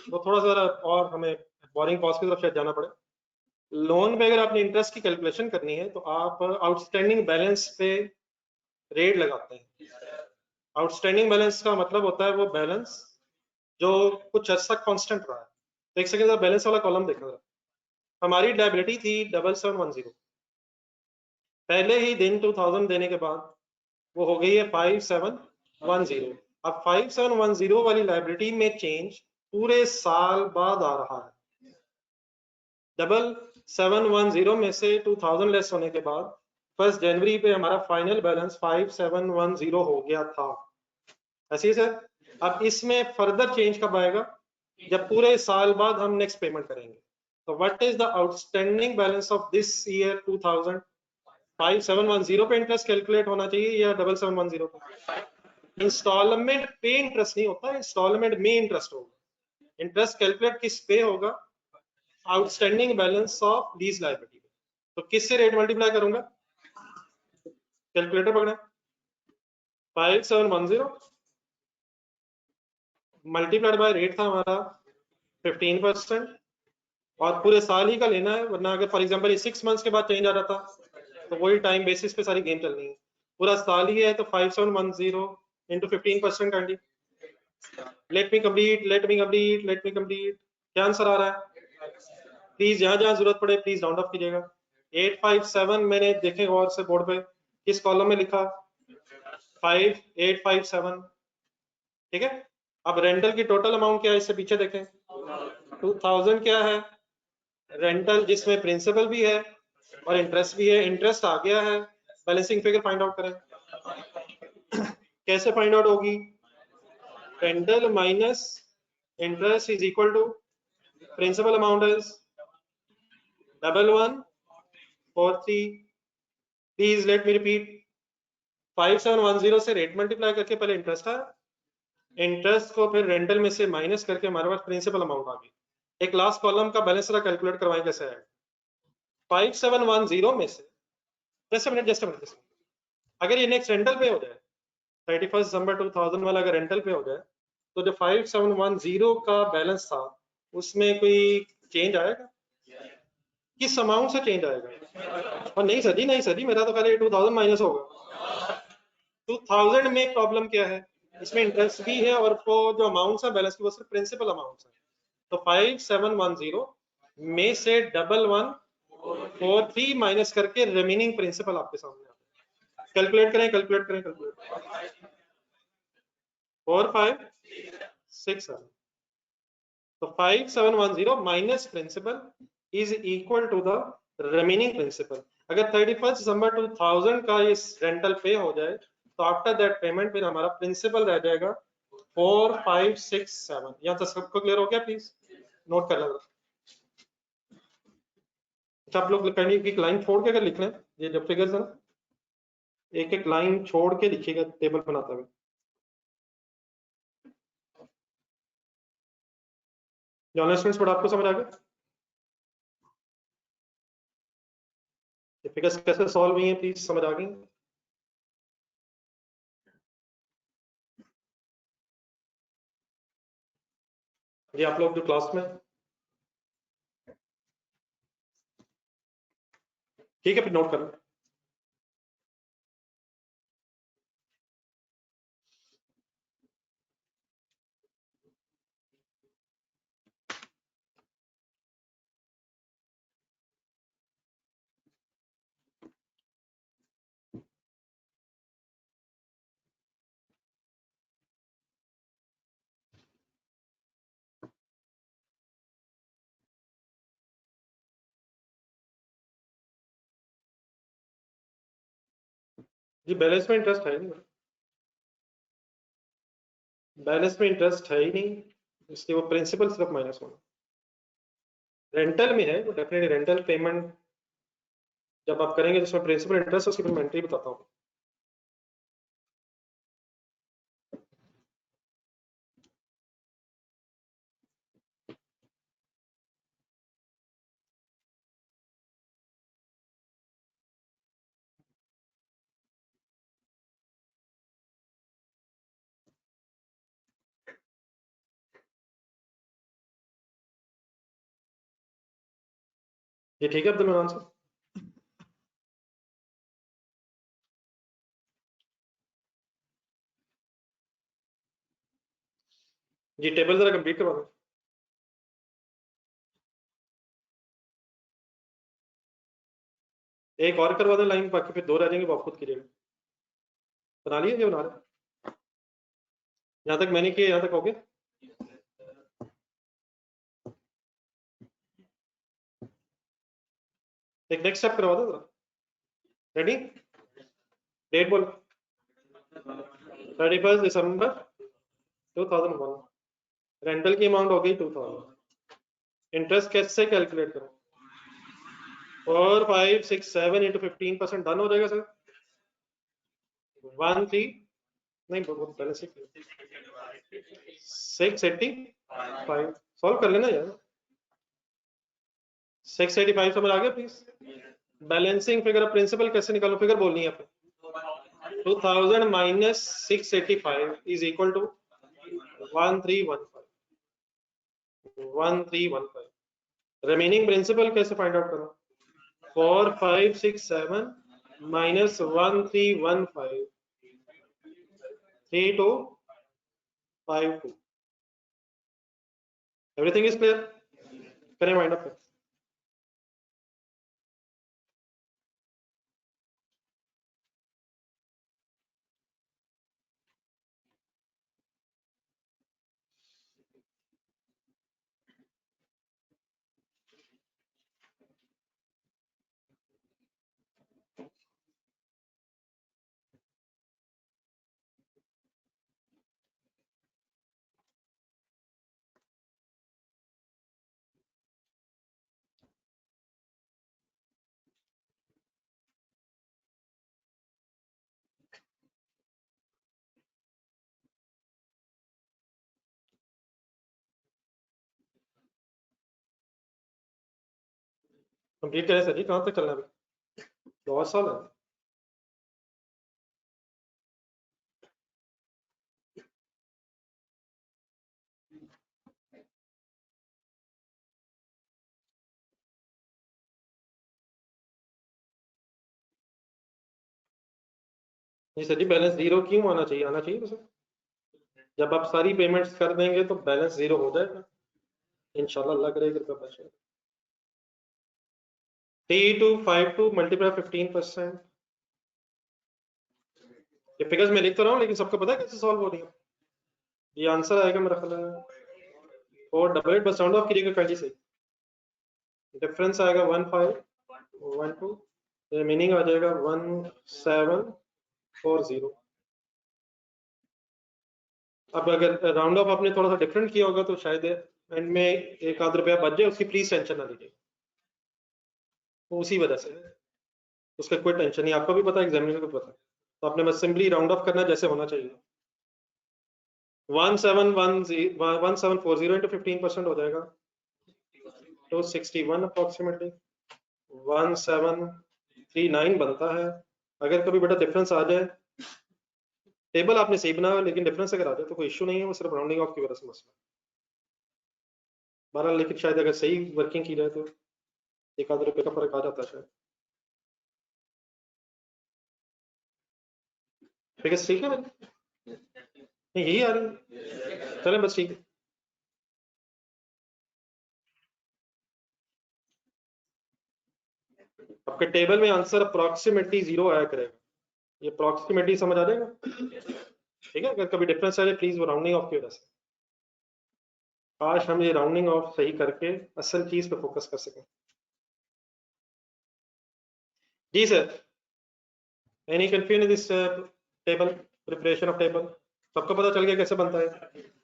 वो थोड़ा सा और हमें बोरिंग कॉस्ट की तरफ शायद जाना पड़े। लोन पे अगर आपने इंटरेस्ट की कैलकुलेशन करनी है तो आप आउटस्टैंडिंग बैलेंस पे रेट लगाते हैं। आउटस्टैंडिंग बैलेंस का मतलब होता है वो बैलेंस जो कुछ अर्सा कांस्टेंट रहा है। तो एक सेकंड बैलेंस वाला कॉलम देखना। हमारी लायबिलिटी थी 7710, पहले ही दिन 2000 देने के बाद वो हो गई है 5710। अब 5710 वाली लायबिलिटी में चेंज पूरे साल बाद आ रहा है। 7710 में से 2000 लेस होने के बाद 1 जनवरी पे हमारा फाइनल बैलेंस 5710 हो गया था। ऐसे ही सर, अब इसमें फर्दर चेंज कब आएगा? जब पूरे साल बाद हम नेक्स्ट पेमेंट करेंगे। तो what is the outstanding balance of this year 2000? 5710 पे इंटरेस्ट कैलकुलेट होना चाहिए या 7710 पे? इंस्टॉलमेंट पे इंटरेस्ट नहीं होता, इंस्टॉलमेंट में इंटरेस्ट होगा। इंटरेस्ट कैलकुलेट किस पे होगा? Outstanding balance of lease liability. तो किससे रेट मल्टीप्लाई करूंगा? कैलकुलेटर पकड़े। 5710 मल्टीप्लाइड बाय रेट था हमारा 15%, और पूरे साल ही का लेना है, वरना अगर फॉर एग्जांपल 6 मंथ्स के बाद चेंज आ जाता तो वही टाइम बेसिस पे सारी गेम चलनी है। पूरा साल ही है तो 5710 into 15% kindly. Let me complete, let me complete, let me complete. क्या आंसर आ रहा है? प्लीज जहां जहां जरूरत पड़े प्लीज राउंड ऑफ कीजिएगा। 857 मैंने देखे गौर से बोर्ड पे, किस कॉलम में लिखा? 5857। ठीक है। अब रेंटल की टोटल अमाउंट क्या है इससे पीछे देखें। 2000 क्या है? रेंटल जिसमें प्रिंसिपल भी है और इंटरेस्ट भी है। इंटरेस्ट आ गया है, बैलेंसिंग फिगर फाइंड आउट करें। कैसे फाइंड आउट होगी? Rental minus interest is equal to principal amount is 1143। Please let me repeat. 5710 से रेट मल्टीप्लाई करके पहले इंटरेस्ट आया, इंटरेस्ट को फिर रेंटल में से माइनस करके हमारे पास प्रिंसिपल अमाउंट आ गई। एक लास्ट कॉलम का बैलेंस कैलकुलेट करवाएं कैसे है। 5710 में से जस्ट मिनट, अगर ये नेक्स्ट रेंटल पे हो जाए 31 दिसंबर 2000 वाला अगर रेंटल पे हो जाए तो जो 5710 का बैलेंस था उसमें कोई चेंज आएगा? किस अमाउंट से चेंज आएगा? और नहीं सर जी, नहीं सर जी, मेरा तो खाली 2000 माइनस होगा। 2000 में प्रॉब्लम क्या है? इसमें इंटरेस्ट भी है और वो जो अमाउंट है बैलेंस की वो सिर्फ प्रिंसिपल अमाउंट है। तो 5710 में से 1143 माइनस करके रिमेनिंग प्रिंसिपल आपके सामने आता है। कैलकुलेट करें, कैलकुलेट करें, कैलकुलेट। 4567। तो 5710 minus principal is equal to the remaining principal. अगर 31 दिसंबर 2000 का इस रेंटल पे हो जाए तो आफ्टर दैट पेमेंट फिर हमारा प्रिंसिपल रह जाएगा 4567। यहाँ तक सबको क्लियर हो गया? प्लीज नोट कर लेना। अच्छा, आप लोग कहीं एक लाइन छोड़ के अगर लिख लें ये जब फिगर्स है ना, एक एक लाइन छोड़ के लिखिएगा टेबल बनाते हुए। जॉन स्टूडेंट्स पढ़ा आपको समझ आ गया? ये फिगर्स कैसे सॉल्व हुई हैं प्लीज समझ आ गई? ये आप लोग जो क्लास में, ठीक है, फिर नोट कर लो। जी बैलेंस में इंटरेस्ट है नहीं, बैलेंस में इंटरेस्ट है ही नहीं, इसलिए वो प्रिंसिपल सिर्फ माइनस होना। रेंटल में है वो डेफिनेटली, रेंटल पेमेंट जब आप करेंगे जिसमें प्रिंसिपल इंटरेस्ट उसकी मैं एंट्री बताता हूँ। ये ठीक है अब्दुल मनान साहब? जी टेबल जरा कंप्लीट करवा दो। एक और करवा दें लाइन, बाकी फिर 2 रह जाएंगे वो आप खुद कीजिएगा। बना लिए जो बना रहे, यहाँ तक मैंने किया, यहाँ तक हो गया। एक नेक्स्ट स्टेप करवा दो जरा। रेडी? डेट बोल। 31 दिसंबर 2001। रेंटल की अमाउंट हो गई 2000। इंटरेस्ट कैसे कैलकुलेट करो? 4 5 6 7 इंटू 15% डन हो जाएगा सर। 1 3 नहीं बहुत पहले से 685 सॉल्व कर लेना यार। 685 समझ आ गया please? Balancing figure of principal कैसे निकालो, फिगर बोलनी है आपको। 2000 minus 685 is equal to 1315। 1315। Remaining principal कैसे फाइंड आउट करो? 4 5 6 7 माइनस 1315 3252। Everything is clear? करें माइंड अप। कंप्लीट करें सर जी, कहाँ तक चलना है अभी? 2 साल है। जी सर जी, बैलेंस जीरो क्यों आना चाहिए? आना चाहिए सर, जब आप सारी पेमेंट्स कर देंगे तो बैलेंस जीरो हो जाएगा इंशाल्लाह, अल्लाह करे कृपा बचे। 3252 मल्टीप्लाई 15%। ये फिगर्स मैं लिख तो रहा हूँ लेकिन सबको पता है कैसे सॉल्व हो रही है? ये आंसर आएगा मेरा ख्याल है 488, बस राउंड ऑफ कीजिएगा काइंडली से। डिफरेंस आएगा 1512, मीनिंग आ जाएगा 1740। अब अगर राउंड ऑफ आपने थोड़ा सा डिफरेंट किया होगा तो शायद एंड में 1 आध रुपया बच जाए, उसकी प्लीज टेंशन ना लीजिए, तो उसी वजह से उसका कोई टेंशन नहीं, आपको भी पता है, एग्जामिनर को पता है, तो आपने बस सिंपली राउंड ऑफ करना जैसे होना चाहिए। 1740 इंटू 15% हो जाएगा तो 61 अप्रोक्सीमेटली 1739 बनता है। अगर कभी बेटा डिफरेंस आ जाए, टेबल आपने सही बनाया लेकिन डिफरेंस अगर आ जाए तो कोई इश्यू नहीं है, वो सिर्फ राउंडिंग ऑफ की वजह से मसला। बहरहाल लेकिन शायद अगर सही वर्किंग की जाए तो 1 आध रुपये का फर्क आ जाता है शायद। फिगर ठीक है नहीं, यही आ रही है, चले बस ठीक है। आपके टेबल में आंसर अप्रोक्सीमेटली जीरो आया करेगा, ये अप्रोक्सीमेटली समझ आ जाएगा, ठीक है? अगर कभी डिफरेंस आ जाए प्लीज वो राउंडिंग ऑफ की वजह से। काश हम ये राउंडिंग ऑफ सही करके असल चीज पे फोकस कर सकें। जी sir. Any confusion in this table, preparation of table? सबको पता चल गया कैसे बनता है?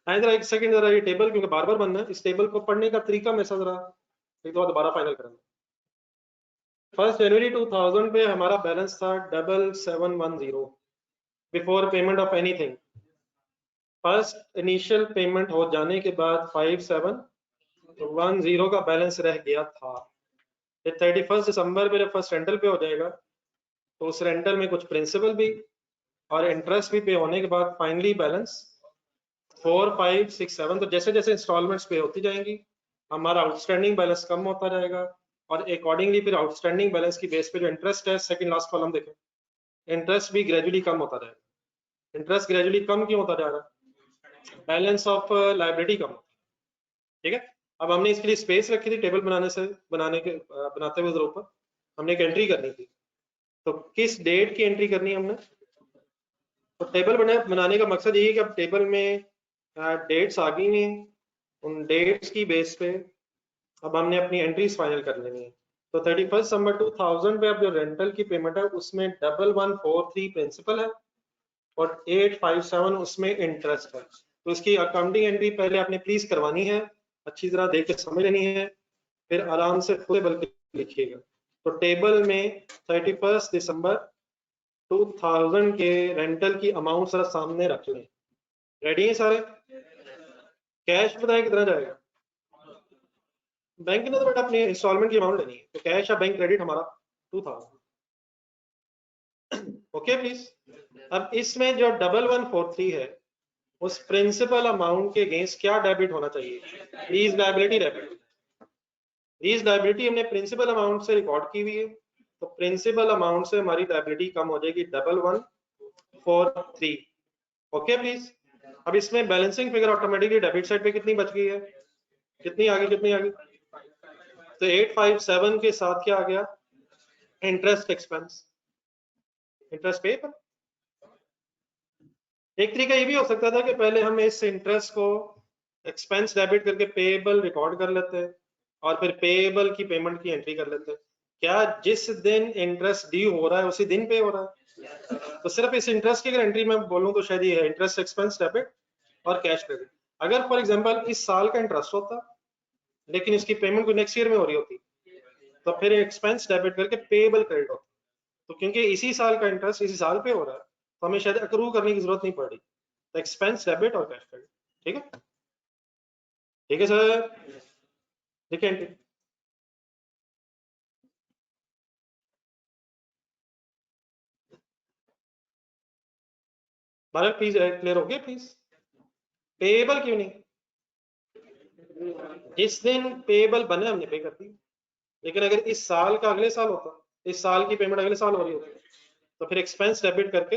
आए जरा एक सेकंड, जरा ये टेबल क्योंकि बार बार बनना है, इस टेबल को पढ़ने का तरीका मैं जरा एक दो दोबारा फाइनल करेंगे। 1 जनवरी 2000 पे हमारा बैलेंस था 7710 before payment of anything. First initial payment हो जाने के बाद 5710 का बैलेंस रह गया था। 31 दिसंबर पे फर्स्ट रेंटल पे हो जाएगा, तो उस रेंटल में कुछ प्रिंसिपल भी और इंटरेस्ट भी पे होने के बाद फाइनली बैलेंस 4567। तो जैसे जैसे इंस्टॉलमेंट्स पे होती जाएंगी हमारा आउटस्टैंडिंग बैलेंस कम होता जाएगा, और अकॉर्डिंगली फिर आउटस्टैंडिंग बैलेंस की बेस पे जो इंटरेस्ट है, सेकंड लास्ट कॉलम देखें, इंटरेस्ट भी ग्रेजुअली कम होता जाएगा। इंटरेस्ट ग्रेजुअली कम क्यों होता जा रहा है? बैलेंस ऑफ लायबिलिटी कम। ठीक है, अब हमने इसके लिए स्पेस रखी थी टेबल बनाते हुए ऊपर हमने एक एंट्री करनी थी, तो किस डेट की एंट्री करनी है हमने? तो टेबल बनाने का मकसद यही है कि अब टेबल में डेट्स आ गई हैं, उन डेट्स की बेस पे अब हमने अपनी एंट्रीज फाइनल कर लेनी है। तो 31 दिसंबर 2000 पे अब जो रेंटल की पेमेंट है उसमें 1143 प्रिंसिपल है और 857 उसमें इंटरेस्ट है। तो इसकी अकाउंटिंग एंट्री पहले आपने प्लीज करवानी है, अच्छी तरह देख के समझ लेनी है, फिर आराम से खुद बल्कि लिखिएगा। तो टेबल में 31 दिसंबर 2000 के रेंटल की अमाउंट सर सामने रख लें। रेडी है सारे? कैश बताएं कितना जाएगा? बैंक ने तो बेटा अपनी इंस्टॉलमेंट की अमाउंट लेनी है, तो कैश या बैंक क्रेडिट हमारा 2000। Okay please. अब इसमें जो 1143 है उस प्रिंसिपल अमाउंट के अगेंस्ट क्या डेबिट होना चाहिए? Lease liability debit. Lease liability हमने प्रिंसिपल अमाउंट से रिकॉर्ड की हुई है, तो प्रिंसिपल अमाउंट से हमारी लायबिलिटी कम हो जाएगी 1143। Okay please. अब इसमें balancing figure automatically debit side पे कितनी बच गई है? कितनी आ गई? कितनी आ गई? तो 857 के साथ क्या आ गया? इंटरेस्ट एक्सपेंस, इंटरेस्ट पे पर। एक तरीका ये भी हो सकता था कि पहले हम इस इंटरेस्ट को एक्सपेंस डेबिट करके पेएबल रिकॉर्ड कर लेते और फिर पेएबल की पेमेंट की एंट्री कर लेते। क्या जिस दिन इंटरेस्ट ड्यू हो रहा है उसी दिन पे हो रहा है? तो सिर्फ इस इंटरेस्ट की अगर एंट्री में बोलूं तो शायद ये है इंटरेस्ट एक्सपेंस डेबिट और कैश क्रेडिट। अगर फॉर एग्जांपल इस साल का इंटरेस्ट होता लेकिन इसकी पेमेंट को नेक्स्ट ईयर में हो रही होती, तो फिर एक्सपेंस डेबिट करके पेएबल क्रेडिट होता। तो क्योंकि इसी साल का इंटरेस्ट इसी साल पे हो रहा है तो हमें शायद अक्रू करने की जरूरत नहीं पड़ रही, तो एक्सपेंस डेबिट और कैश क्रेडिट। ठीक है? ठीक है सर, देखिए एंट्री। भारत प्लीज क्लियर हो गया प्लीज? पेएबल क्यों नहीं? जिस दिन पेएबल बने हमने पे कर दी, लेकिन अगर इस साल का अगले साल होता, इस साल की पेमेंट अगले साल हो रही होती, तो फिर एक्सपेंस डेबिट करके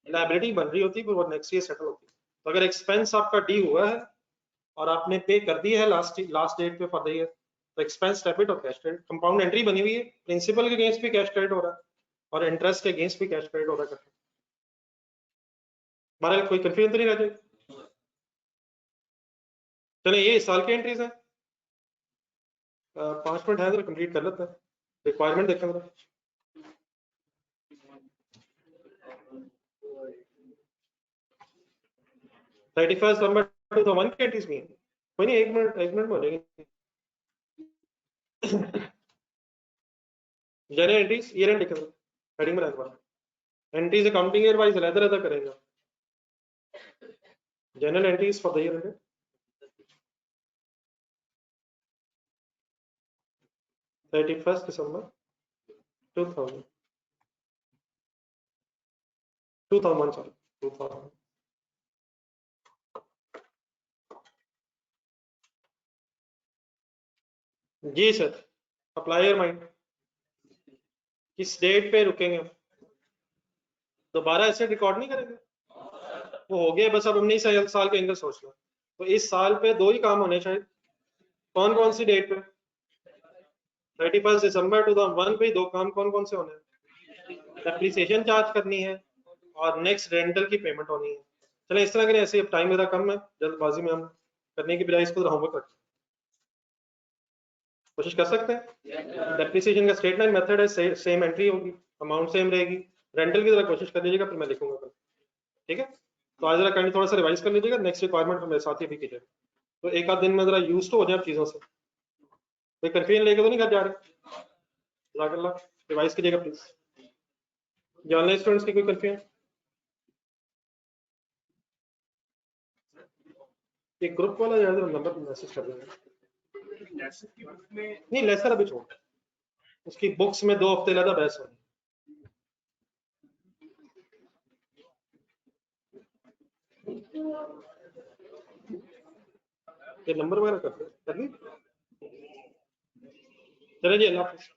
लायबिलिटी बन रही होती, फिर वो नेक्स्ट ईयर सेटल होती। तो अगर एक्सपेंस आपका डी हुआ है और आपने पे कर दिया है लास्ट डेट पे फॉर द ईयर, तो एक्सपेंस डेबिट और कैश क्रेडिट कंपाउंड एंट्री बनी हुई है। प्रिंसिपल के अगेंस्ट भी कैश क्रेडिट हो रहा है और इंटरेस्ट के अगेंस्ट भी कैश क्रेडिट हो रहा है। हमारा कोई कंफ्यूजन तो नहीं रह जाएगी? चलो ये इस साल की एंट्रीज है, 5 मिनट है तो कंप्लीट कर लेते हैं। रिक्वायरमेंट देखें जरा। थर्टी फर्स्ट नंबर 2001 की एंट्रीज भी है, कोई नहीं, एक मिनट में हो जाएगी। जनरल एंट्रीज ईयर एंड लिखे हेडिंग में रहता है। एंट्रीज अकाउंटिंग ईयर वाइज अलग अलग करेगा। Journal entries for the year end 31 दिसंबर 2000 2001 सॉरी 2000। जी सर, अप्लाई योर माइंड। किस डेट पे रुकेंगे? दोबारा ऐसे रिकॉर्ड नहीं करेंगे, वो हो गया बस। अब 19 साल के अंदर सोच लो, तो इस साल पे दो ही काम होने शायद। कौन कौन सी डेट पे? 31 दिसंबर 2001 पे दो काम कौन कौन से होने हैं? डेप्रिसिएशन चार्ज करनी है और नेक्स्ट रेंटल की पेमेंट होनी है। चले इस तरह करें, ऐसे टाइम मेरा कम है, जल्दबाजी में हम करने की बजाय इसको होमवर्क करते कोशिश कर सकते हैं। डेप्रिसिएशन का स्ट्रेट लाइन मेथड है, सेम एंट्री होगी, अमाउंट सेम रहेगी, रेंटल की जरा कोशिश कर लीजिएगा, फिर मैं लिखूंगा कल, ठीक है। तो आज जरा काइंडली थोड़ा सा रिवाइज कर लीजिएगा, नेक्स्ट रिक्वायरमेंट मेरे साथ ही भी कीजिएगा, तो एक आध दिन में जरा यूज तो हो जाए चीजों से। कोई कंफ्यूजन लेके तो नहीं घर जा रहे? जज़ाकल्लाह, रिवाइज कीजिएगा प्लीज। जर्नल स्टूडेंट्स की कोई कंफ्यूजन? एक ग्रुप वाला यार नंबर मैसेज कर देंगे। नहीं लेसर अभी छोड़, उसकी बुक्स में 2 हफ्ते लगा बहस होनी। ये नंबर वगैरह कर ली, चलिए जी, अल्लाह हाफिज़।